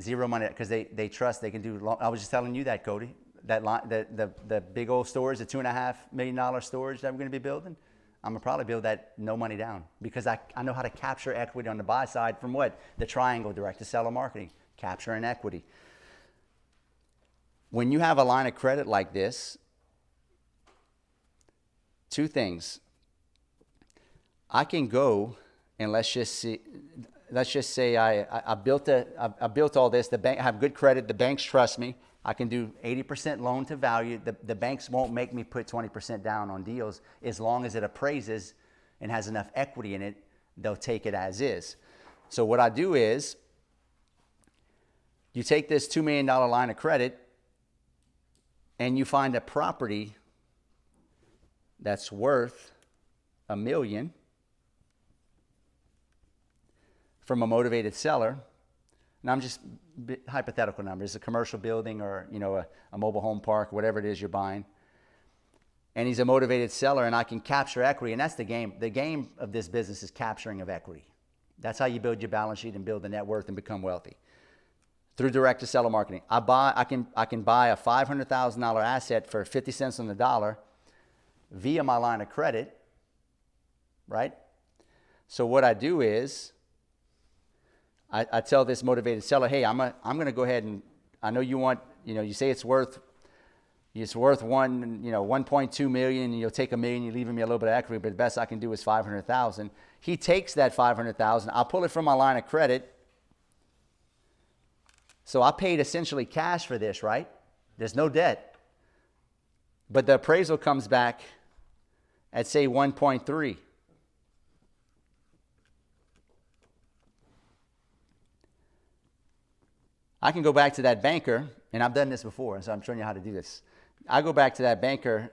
Zero money because they trust they can do. I was just telling you that, Cody. That line, the big old storage, the $2.5 million storage that we're going to be building. I'm gonna probably build that no money down because I know how to capture equity on the buy side from what? The triangle, direct to seller marketing, capturing equity. When you have a line of credit like this, two things. I can go and let's just say I built all this. The bank, I have good credit. The banks trust me. I can do 80% loan to value. The banks won't make me put 20% down on deals as long as it appraises and has enough equity in it. They'll take it as is. So what I do is you take this $2 million line of credit and you find a property that's worth $1 million from a motivated seller. And I'm just hypothetical numbers, a commercial building or a mobile home park, whatever it is you're buying. And he's a motivated seller and I can capture equity. And that's the game. The game of this business is capturing of equity. That's how you build your balance sheet and build the net worth and become wealthy. Through direct to seller marketing. I can buy a $500,000 asset for 50 cents on the dollar via my line of credit, right? So what I do is I tell this motivated seller, hey, I'm going to go ahead and I know you want, you say it's worth 1.2 million, and you'll take $1 million, you're leaving me a little bit of equity, but the best I can do is 500,000. He takes that 500,000. I'll pull it from my line of credit. So I paid essentially cash for this, right? There's no debt. But the appraisal comes back at say 1.3. I can go back to that banker, and I've done this before, so I'm showing you how to do this. I go back to that banker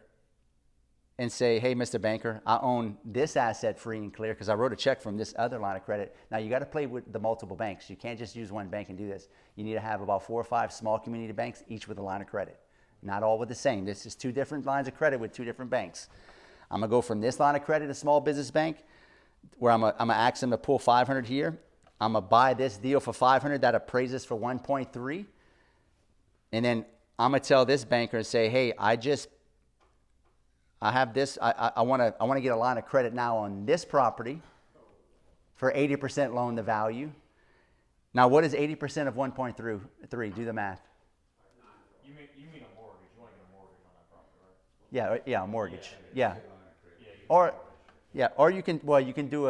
and say, hey, Mr. Banker, I own this asset free and clear because I wrote a check from this other line of credit. Now, you got to play with the multiple banks. You can't just use one bank and do this. You need to have about 4 or 5 small community banks, each with a line of credit. Not all with the same. This is 2 different lines of credit with 2 different banks. I'm going to go from this line of credit, a small business bank, where I'm going to ask them to pull 500 here. I'm going to buy this deal for 500 that appraises for 1.3. And then I'm going to tell this banker and say, hey, I have this. I want to get a line of credit now on this property for 80% loan to value. Now, what is 80% of 1.3? Do the math. You mean a mortgage? You want to get a mortgage on that property, right? Yeah, a mortgage. Yeah. Yeah. Or you can do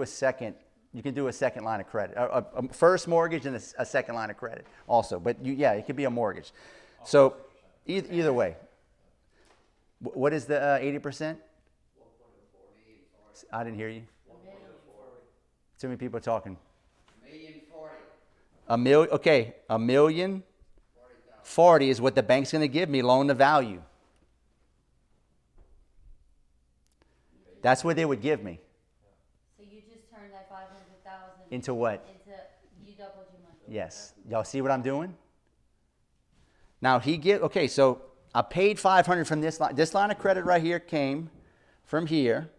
a second. You can do a second line of credit, a first mortgage and a second line of credit also. But it could be a mortgage. So either way, what is the 80%? I didn't hear you. Too many people talking. $1.40 million. Okay, $1.40 is what the bank's going to give me loan to value. That's what they would give me. So you just turned that 500,000 Into what? into, you doubled your money. Yes. Y'all see what I'm doing? Now so I paid 500 from this line. This line of credit right here came from here.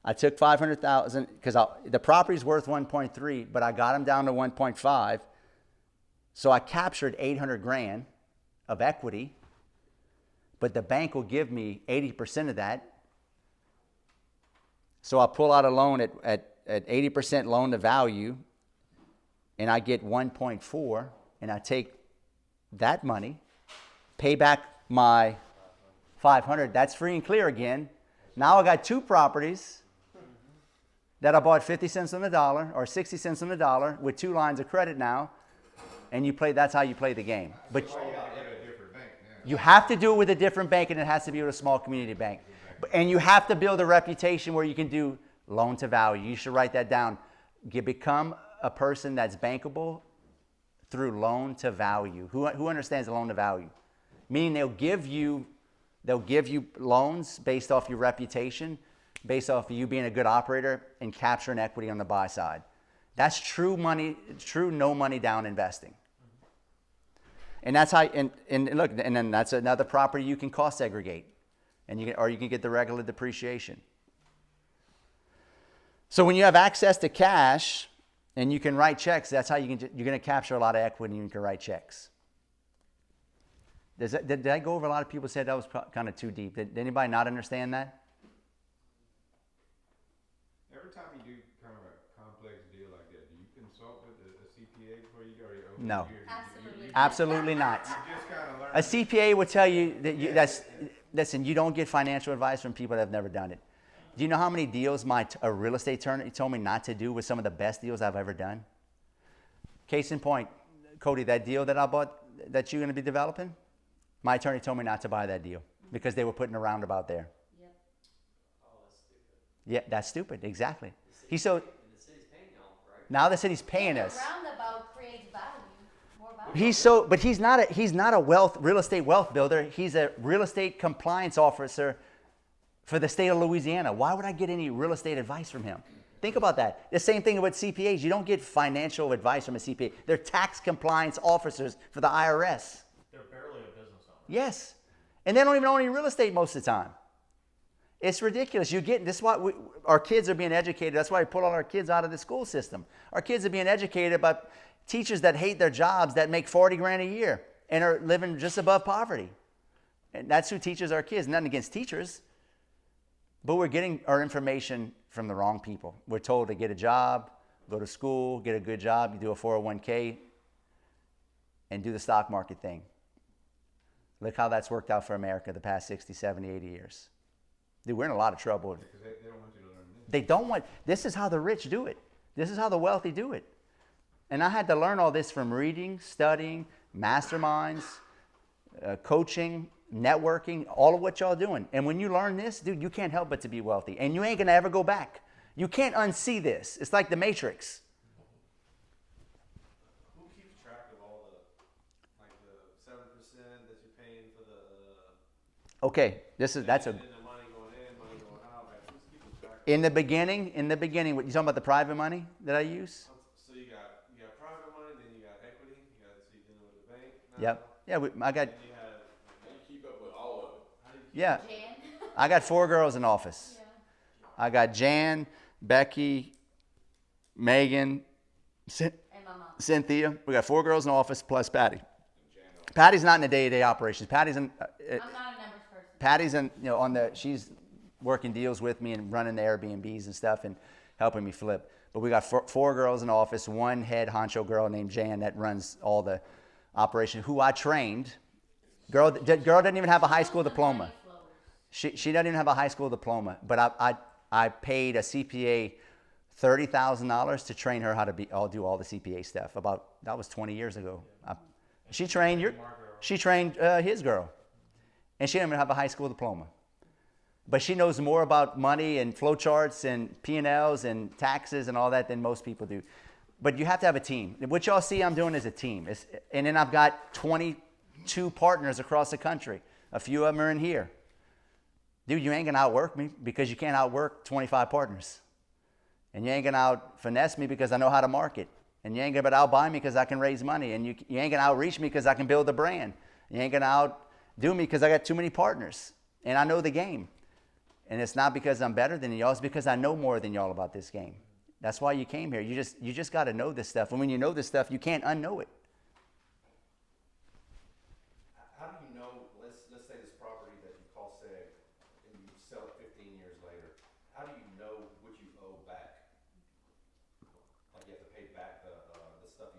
I took 500,000 because the property's worth 1.3, but I got them down to 1.5. So I captured 800 grand of equity, but the bank will give me 80% of that. So I pull out a loan at 80% loan to value, and I get 1.4, and I take that money, pay back my $500. That's free and clear again. Now I got 2 properties that I bought 50 cents on the dollar or 60 cents on the dollar with 2 lines of credit now, and you play. That's how you play the game. But Why you gotta get a different bank now? you have to do it with a different bank, and it has to be with a small community bank. And you have to build a reputation where you can do loan to value. You should write that down. You become a person that's bankable through loan to value. Who understands the loan to value? Meaning they'll give you loans based off your reputation, based off of you being a good operator and capturing equity on the buy side. That's true money, true no money down investing. And that's how, and look, and then that's another property you can cost segregate, and you can get the regular depreciation. So when you have access to cash and you can write checks, that's how you're going to capture a lot of equity and you can write checks. Did I go over a lot of people said that was kind of too deep? Did anybody not understand that? Every time you do kind of a complex deal like that, do you consult with a CPA before you go? Or No. Absolutely. Absolutely not. You just kind of learn. A CPA would tell you that listen, you don't get financial advice from people that have never done it. Do you know how many deals a real estate attorney told me not to do with some of the best deals I've ever done? Case in point, Cody, that deal that I bought that you're going to be developing, my attorney told me not to buy that deal because they were putting a roundabout there. Yep. Oh, that's stupid. Yeah, that's stupid. Exactly. The So city's paying y'all, right? now the city's paying And us. the roundabout creates value, more value. But he's not a real estate wealth builder. He's a real estate compliance officer for the state of Louisiana. Why would I get any real estate advice from him? Think about that. The same thing with CPAs. You don't get financial advice from a CPA. They're tax compliance officers for the IRS. They're barely a business owner. Yes. And they don't even own any real estate most of the time. It's ridiculous. This is why our kids are being educated. That's why we pull all our kids out of the school system. Our kids are being educated by teachers that hate their jobs that make 40 grand a year and are living just above poverty. And that's who teaches our kids. Nothing against teachers. But we're getting our information from the wrong people. We're told to get a job, go to school, get a good job, you do a 401k, and do the stock market thing. Look how that's worked out for America the past 60, 70, 80 years. Dude, we're in a lot of trouble. Because they don't want you to learn this. They don't want, this is how the rich do it. This is how the wealthy do it. And I had to learn all this from reading, studying, masterminds, coaching, networking, all of what y'all doing. And when you learn this, dude, you can't help but to be wealthy. And you ain't gonna ever go back. You can't unsee this. It's like the Matrix. Who keeps track of all the 7% that you're paying for the? Okay, that's a. And the money going in, money going out. Like who's keeping track? In the beginning, what you talking about the private money that I use? So you got private money, then you got equity. So you're dealing with the bank. Now. Yep. Yeah, I got. Then you have. How you keep up with all of it? How do you Yeah, Jan. I got 4 girls in office. Yeah. I got Jan, Becky, Megan, And my mom. Cynthia. We got 4 girls in office plus Patty. Patty's not in the day-to-day operations. Patty's in. I'm not a numbers person. Patty's in. On the. She's working deals with me and running the Airbnbs and stuff and helping me flip. But we got 4 girls in office. 1 head honcho girl named Jan that runs all the operation. Who I trained. Girl doesn't even have a high school diploma. She doesn't even have a high school diploma. But I paid a CPA $30,000 to train her how to do all the CPA stuff. That was 20 years ago. She trained his girl, and she didn't even have a high school diploma. But she knows more about money and flowcharts and P&Ls and taxes and all that than most people do. But you have to have a team. What y'all see I'm doing is a team. And then I've got 22 partners across the country. A few of them are in here. Dude, you ain't gonna outwork me because you can't outwork 25 partners. And you ain't gonna out-finesse me because I know how to market. And you ain't gonna outbuy me because I can raise money. And you ain't gonna outreach me because I can build a brand. You ain't gonna outdo me because I got too many partners. And I know the game. And it's not because I'm better than y'all, it's because I know more than y'all about this game. That's why you came here. You just gotta know this stuff. And when you know this stuff, you can't unknow it. How do you know, let's say this property that you call seg and you sell it 15 years later, how do you know what you owe back? Like you have to pay back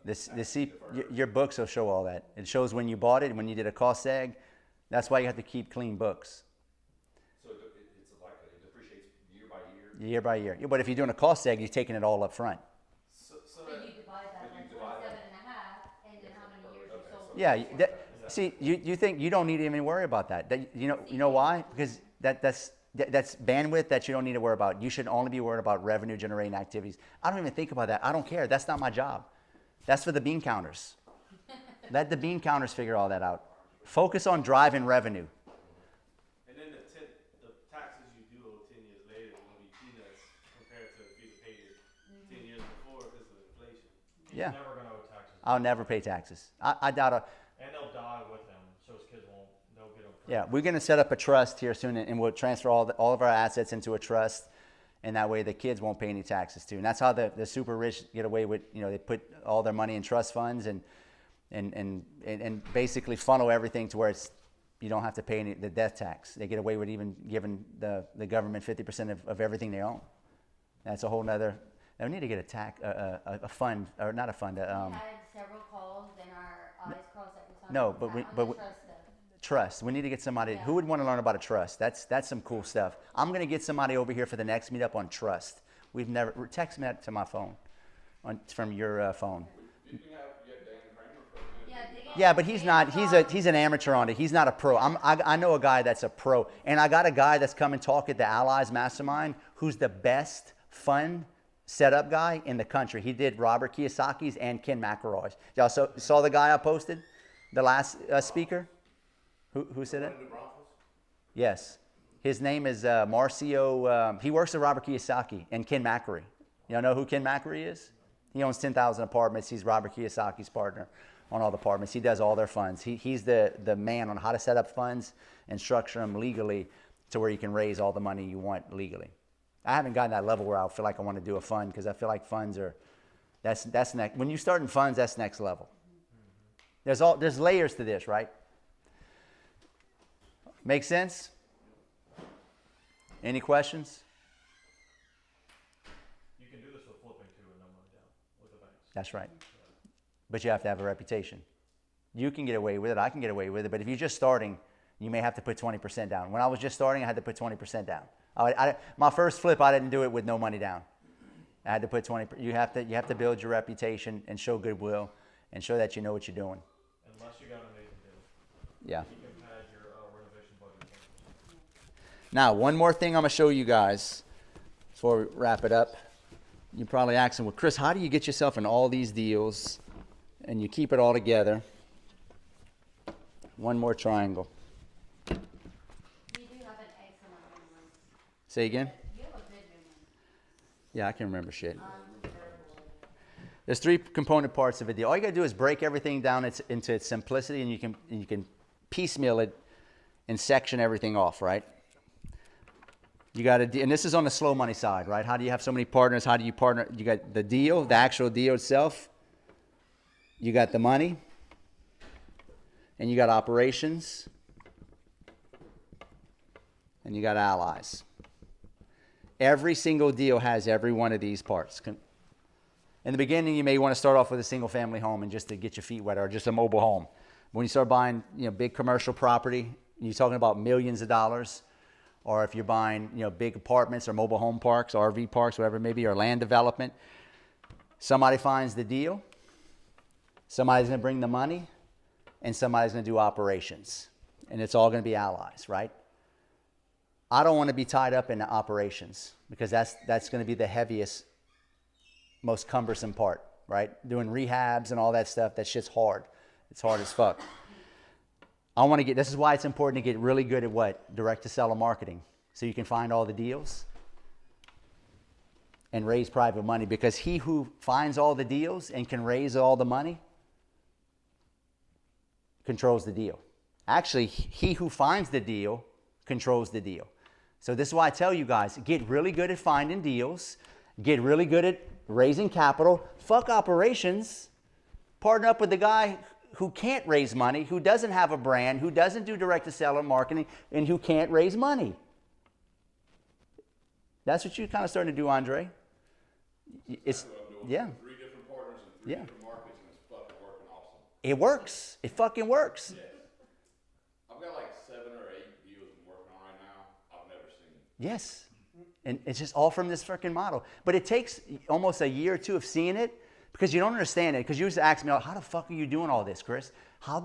the stuff Your books will show all that. It shows when you bought it, when you did a cost seg. That's why you have to keep clean books. Year by year. Yeah, but if you're doing a cost seg, you're taking it all up front. So So that, you divide that but by you divide that. 27 and a half, and then how many years you Okay, sold. so- Yeah. See, you think you don't need to even worry about that. You know why? Because that's bandwidth that you don't need to worry about. You should only be worried about revenue generating activities. I don't even think about that. I don't care. That's not my job. That's for the bean counters. Let the bean counters figure all that out. Focus on driving revenue. And then the taxes you do owe 10 years later will be peanuts compared to if you paid it 10 years before because of inflation. He's Yeah. never gonna owe taxes. I'll never pay taxes. I doubt it. And they'll die with him, so his kids won't, they'll get him. Yeah, we're going to set up a trust here soon, and we'll transfer all of our assets into a trust, and that way the kids won't pay any taxes too. And that's how the super rich get away with, they put all their money in trust funds and basically funnel everything to where you don't have to pay the death tax. They get away with even giving the government 50% of everything they own. That's a whole nother. They need to get a fund, or not a fund. We had several calls and our eyes crossed every time. No, on but we- the but we- trust stuff. Trust. We need to get somebody. Who would want to learn about a trust? That's some cool stuff. I'm going to get somebody over here for the next meetup on trust. We've never text me that to my phone, from your phone. You can have Dan Kramer for a minute. Yeah, but he's not. He's an amateur on it. He's not a pro. I know a guy that's a pro, and I got a guy that's come and talk at the Allies Mastermind, who's the best fund setup guy in the country. He did Robert Kiyosaki's and Ken McElroy's. Y'all saw the guy I posted, the last speaker. Who said it? Yes, his name is Marcio. He works at Robert Kiyosaki and Ken McElroy. Y'all know who Ken McElroy is? He owns 10,000 apartments. He's Robert Kiyosaki's partner on all the apartments. He does all their funds. He's the man on how to set up funds and structure them legally to where you can raise all the money you want legally. I haven't gotten that level where I feel like I want to do a fund, because I feel like funds are, that's next. When you start in funds, that's next level. There's layers to this, right? Make sense? Any questions? You can do this with flipping too and no money down with the banks. That's right. But you have to have a reputation. You can get away with it. I can get away with it. But if you're just starting, you may have to put 20% down. When I was just starting, I had to put 20% down. My first flip, I didn't do it with no money down. I had to put 20%. You have to build your reputation and show goodwill and show that you know what you're doing. Unless you got an amazing deal. Yeah. You can pad your renovation budget. Now, one more thing I'm going to show you guys before we wrap it up. You're probably asking, well, Chris, how do you get yourself in all these deals and you keep it all together? One more triangle. You do have an excellent memory. Say again? You have a good memory. Yeah, I can remember shit. I'm terrible. There's 3 component parts of a deal. All you gotta do is break everything down into its simplicity, and you can piecemeal it and section everything off, right? You got to, and this is on the slow money side, right? How do you have so many partners? How do you partner? You got the deal, the actual deal itself. You got the money, and you got operations, and you got allies. Every single deal has every one of these parts. In the beginning, you may want to start off with a single family home and just to get your feet wet, or just a mobile home. When you start buying, big commercial property, you're talking about millions of dollars. Or if you're buying, big apartments or mobile home parks, RV parks, whatever it may be, or land development, somebody finds the deal, somebody's going to bring the money, and somebody's going to do operations. And it's all going to be allies, right? I don't want to be tied up in operations, because that's going to be the heaviest, most cumbersome part, right? Doing rehabs and all that stuff, that shit's hard. It's hard as fuck. This is why it's important to get really good at what? Direct-to-seller marketing. So you can find all the deals and raise private money, because he who finds all the deals and can raise all the money controls the deal. Actually, he who finds the deal controls the deal. So this is why I tell you guys, get really good at finding deals, get really good at raising capital, fuck operations, partner up with the guy who can't raise money, who doesn't have a brand, who doesn't do direct-to-seller marketing, and who can't raise money. That's what you're kind of starting to do, Andre. It's, yeah. 3 different partners in 3 Yeah. different markets, and it's fucking working awesome. It works. It fucking works. Yes. I've got like 7 or 8 deals I'm working on right now. I've never seen. Yes. And it's just all from this freaking model. But it takes almost a year or two of seeing it because you don't understand it. Because you used to ask me, how the fuck are you doing all this, Chris?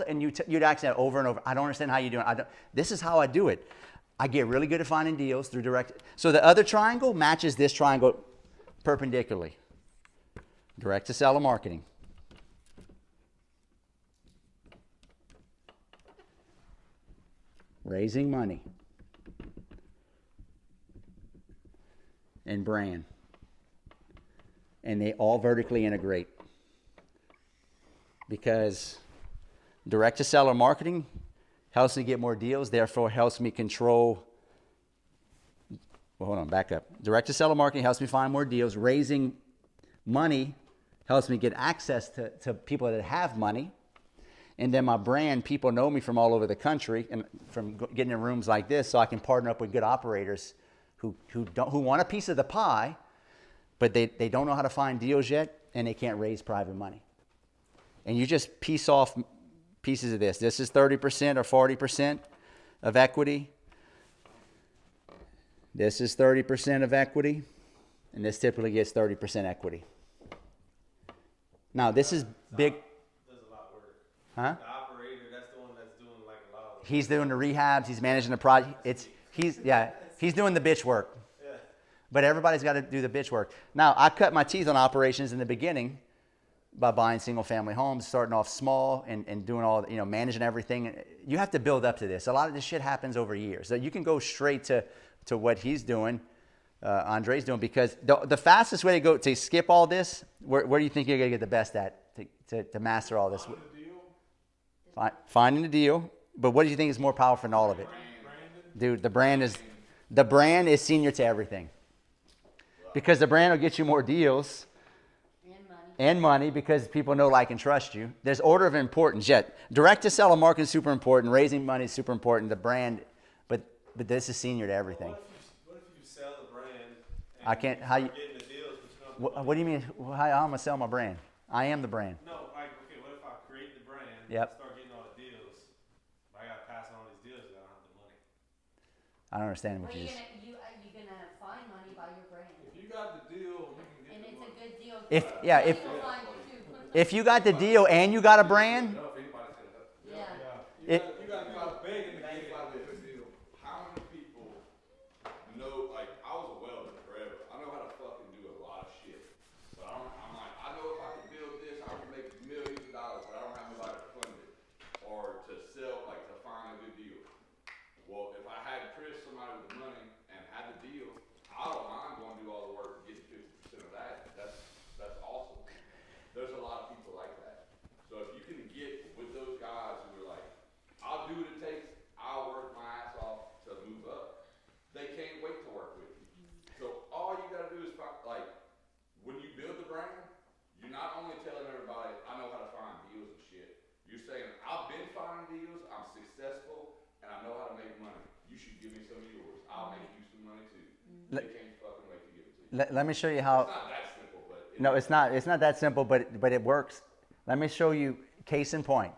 And you'd ask that over and over. I don't understand how you're doing it. This is how I do it. I get really good at finding deals through direct. So the other triangle matches this triangle perpendicularly. Direct to seller marketing. Raising money. And brand. And they all vertically integrate. Because direct to seller marketing helps me get more deals, therefore helps me control. Well, hold on, back up. Direct to seller marketing helps me find more deals. Raising money helps me get access to people that have money. And then my brand, people know me from all over the country and from getting in rooms like this, so I can partner up with good operators who want a piece of the pie, but they don't know how to find deals yet, and they can't raise private money. And you just piece off pieces of this. This is 30% or 40% of equity. This is 30% of equity, and this typically gets 30% equity. Now, this is big. Does a lot of work. Huh? The operator, that's the one that's doing like a lot of. He's doing the rehabs. He's managing the project. He's doing the bitch work. Yeah. But everybody's got to do the bitch work. Now, I cut my teeth on operations in the beginning by buying single-family homes, starting off small and doing all, managing everything. You have to build up to this. A lot of this shit happens over years. So you can go straight to what he's doing, Andre's doing, because the fastest way to go to skip all this, where do you think you're going to get the best at to master all this? Finding the deal. But what do you think is more powerful than all of it? Dude, the brand is senior to everything. Because the brand will get you more deals and money because people know, like, and trust you. There's order of importance. Yet direct to seller marketing is super important. Raising money is super important. The brand, but this is senior to everything. What if you sell the brand? And I can't. How you? Getting the deals, but you don't What do you mean? How am I gonna sell my brand? I am the brand. No, like, okay, what if I create the brand? Yep. Start getting all the deals. But I gotta pass on all these deals. I don't have the money. I don't understand what Well, you you're just. gonna find money by your brand, If you got the deal, you can get and the it's a money. good deal. If People find you too. if you got the deal and you got a brand, know if anybody's gonna help. Yeah. You gotta go out begging to get it. How many people know, like, I was a welder forever. I know how to fucking do a lot of shit. But I'm like, I know if I can build this, I can make millions of dollars, but I don't have nobody to fund it. Or to sell, like, to find a good deal. Well, if I had Chris, somebody with the money, and had the deal, I don't mind going to do all the work and getting 50% of that. That's awesome. There's a lot of people like that. So if you can get with those guys who are like, I'll do what it takes, I'll work my ass off to move up, they can't wait to work with you. So all you gotta do is find, like, when you build the brand, you're not only telling everybody, I know how to find deals and shit. You're saying, I've been finding deals, I'm successful, and I know how to make money. You should give me some of yours. I'll make you some money too. They can't fucking wait to give it to you. let me show you how. It's not that simple, but No, it's not. It's not that simple, but it works. Let me show you. Case in point.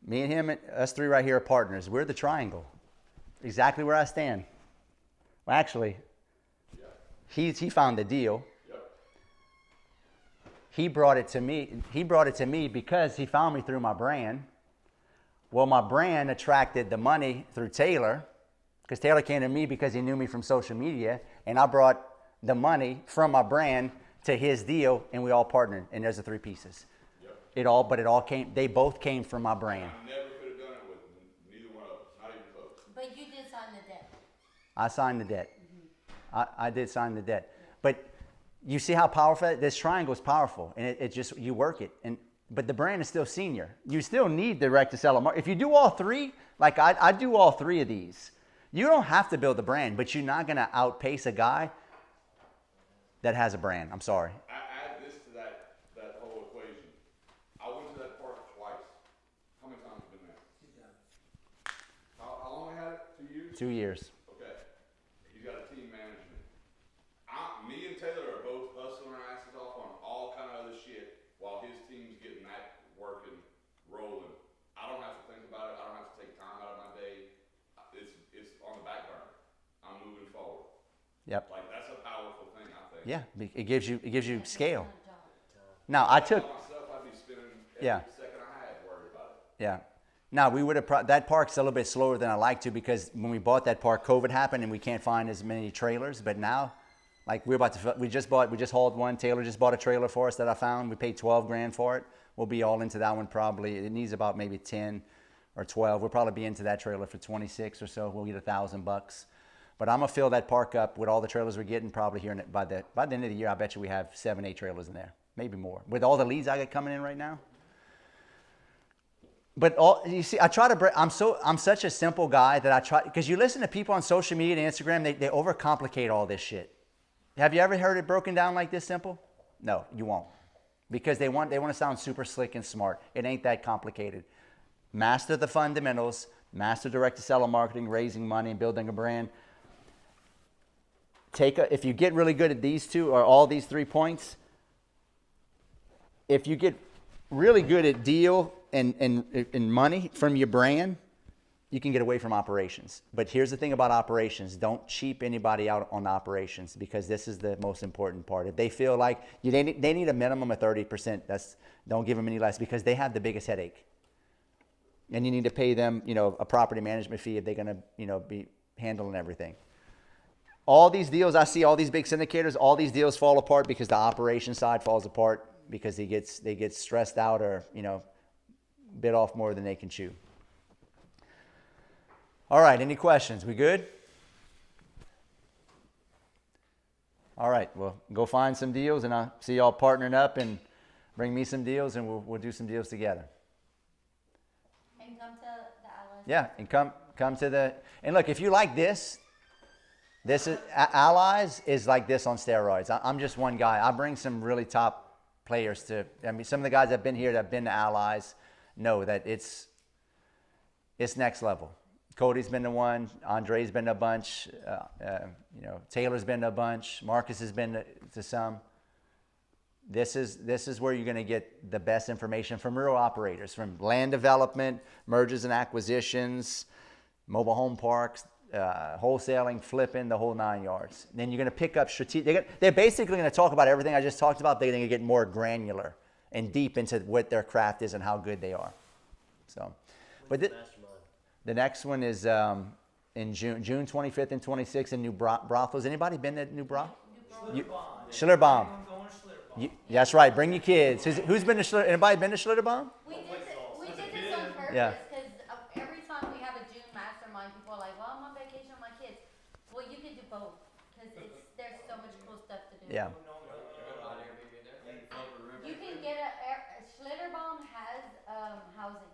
Me and him, us three right here are partners. We're the triangle. Exactly where I stand. Well, actually, he found the deal. He brought it to me. He brought it to me because he found me through my brand. Well, my brand attracted the money through Taylor, because Taylor came to me because he knew me from social media, and I brought the money from my brand to his deal, and we all partnered. And there's the three pieces. It all came. They both came from my brand. I never could have done it with neither one of us, not even close. But you did sign the debt. I signed the debt. I did sign the debt. But you see how powerful this triangle is powerful, and it just, you work it. But the brand is still senior. You still need direct to seller market. If you do all three, like I do all three of these, you don't have to build the brand, but you're not going to outpace a guy that has a brand. I'm sorry. Add this to that whole equation. I went to that park twice. How many times have you been there? How long we had it? 2 years? 2 years. Okay. He's got a team management. Me and Taylor are both hustling our asses off on all kind of other shit while his team's getting that working, rolling. I don't have to think about it. I don't have to take time out of my day. It's on the back burner. I'm moving forward. Yep. Like, that's a powerful thing, I think. Yeah, it gives you scale. It's not a job. Now I took Myself, I'd be spending every Yeah. second I had worried about it. Yeah. Now we would have that park's a little bit slower than I like to because when we bought that park, COVID happened and we can't find as many trailers. But now, like we just hauled one. Taylor just bought a trailer for us that I found. We paid $12,000 for it. We'll be all into that one probably. It needs about maybe 10 or 12. We'll probably be into that trailer for 26 or so. We'll get $1,000. But I'm gonna fill that park up with all the trailers we're getting probably here by the end of the year. I bet you we have 7, 8 trailers in there, maybe more. With all the leads I got coming in right now. But you see, I try to. I'm such a simple guy that I try, because you listen to people on social media and Instagram, they overcomplicate all this shit. Have you ever heard it broken down like this simple? No, you won't, because they want to sound super slick and smart. It ain't that complicated. Master the fundamentals. Master direct-to-seller marketing, raising money, and building a brand. If you get really good at these two or all these 3 points, if you get really good at deal and money from your brand, you can get away from operations. But here's the thing about operations. Don't cheap anybody out on operations, because this is the most important part. If they feel like they need a minimum of 30%, don't give them any less, because they have the biggest headache. And you need to pay them, a property management fee if they're going to, be handling everything. All these deals I see, all these big syndicators, all these deals fall apart because the operation side falls apart because they get stressed out or, bit off more than they can chew. All right, any questions? We good? All right, well, go find some deals, and I'll see y'all partnering up, and bring me some deals, and we'll do some deals together. And come to the Allies. Yeah, and come to the, and look, if you like this is Allies is like this on steroids. I'm just one guy. I bring some really top players some of the guys that have been here that have been to Allies know that it's next level. Cody's been to one, Andre's been to a bunch, Taylor's been to a bunch, Marcus has been to some. This is where you're going to get the best information from real operators, from land development, mergers and acquisitions, mobile home parks, wholesaling, flipping, the whole 9 yards. Then you're going to pick up strategic. They're basically going to talk about everything I just talked about. They're going to get more granular and deep into what their craft is and how good they are. So, but the next one is in June 25th and 26th in New Braunfels. Anybody been to New Braunfels? Schlitterbaum. That's right. Bring your kids. Who's been to Schlitterbaum? Anybody been to Schlitterbaum? We did this on purpose, Yeah. because every time we have a June mastermind, people are like, well, I'm on vacation with my kids. Well, you can do both, because there's so much cool stuff to do. Yeah. You can get Schlitterbaum has housing.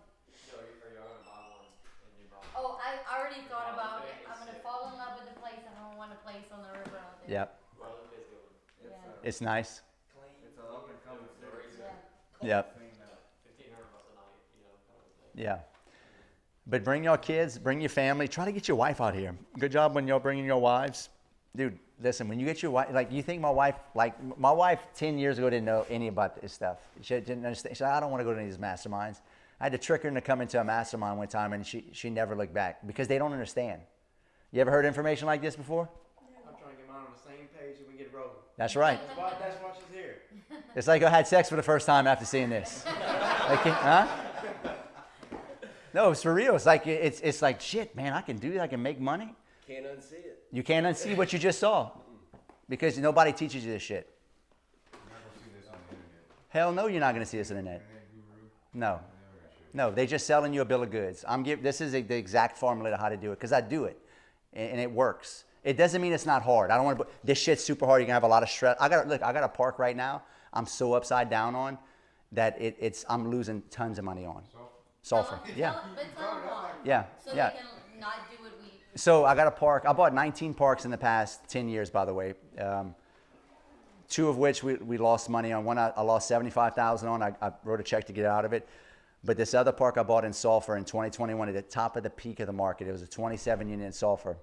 So are you gonna buy one in New Braunfels? Oh, I already thought about it. I'm gonna fall in love with the place, and I want a place on the river out there. Yep. Well, it is good. Yeah. It's nice. It's an up and coming city. Yeah. Yep. $1,500 a night, kind of thing. Yeah. But bring your kids, bring your family. Try to get your wife out here. Good job when you're bringing your wives. Dude, listen, when you get your wife, like, you think my wife 10 years ago didn't know any about this stuff. She didn't understand. She said, I don't want to go to any of these masterminds. I had to trick her into coming to a mastermind one time, and she never looked back because they don't understand. You ever heard information like this before? I'm trying to get mine on the same page so we can get rolling. That's right. That's why she's here. It's like I had sex for the first time after seeing this. Huh? No, it's for real. It's like it's like, shit, man, I can do that. I can make money. Can't unsee it. You can't unsee what you just saw because nobody teaches you this shit. You're not gonna see this on the internet. Hell no, you're not going to see this on the net. Internet guru. No. Never gonna show you. No, they're just selling you a bill of goods. This is the exact formula to how to do it, because I do it, and it works. It doesn't mean it's not hard. I don't want to. This shit's super hard. You're gonna have a lot of stress. I got a park right now. I'm so upside down on that I'm losing tons of money on. Sulfur. Yeah. But tell them why. Yeah. So Yeah. they can not do what we. So I got a park. I bought 19 parks in the past 10 years, by the way. 2 of which we lost money on. One I lost $75,000 on. I wrote a check to get out of it. But this other park I bought in Sulphur in 2021 at the top of the peak of the market. It was a 27 unit in Sulphur.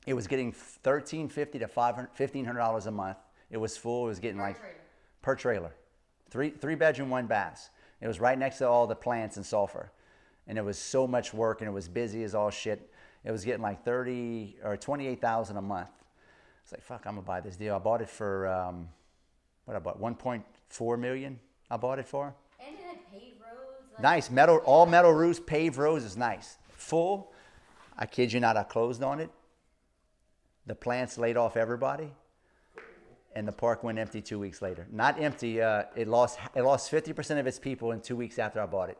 It was getting $1,350 to $1,500 a month. It was full. It was getting per trailer. 3 bedroom, 1 bath. It was right next to all the plants in Sulphur. And it was so much work, and it was busy as all shit. It was getting like $30,000 or $28,000 a month. was like, fuck, I'm gonna buy this deal. I bought it for what I bought, 1.4 million. I bought it for. And it had paved roads. Like, Nice metal, all metal roofs, paved roads is nice. Full. I kid you not, I closed on it. The plants laid off everybody, and the park went empty 2 weeks later. Not empty. It lost 50% of its people in 2 weeks after I bought it,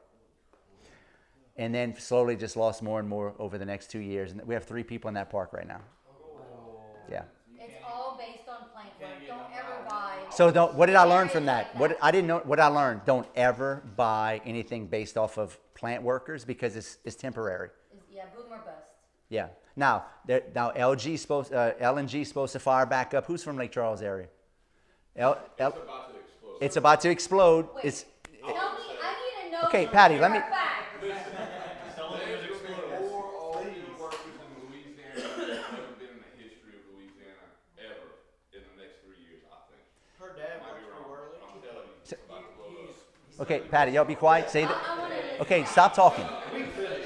and then slowly just lost more and more over the next 2 years. And we have 3 people in that park right now. Yeah. It's all based on plant work. Don't ever buy. So what did I learn from that? I didn't know what I learned. Don't ever buy anything based off of plant workers because it's temporary. Yeah, boom or bust. Yeah. Now LNG supposed to fire back up. Who's from Lake Charles area? It's about to explode. Wait, It's tell me, I need to know. okay, Patty. Let me. All the workers in Louisiana have never been in the history of Louisiana ever in the next 3 years, I think. Her dad Might works be for wrong. Worley. I'm telling you, it's about to blow up. Okay, Patty, y'all be quiet. Say that. Okay, stop talking.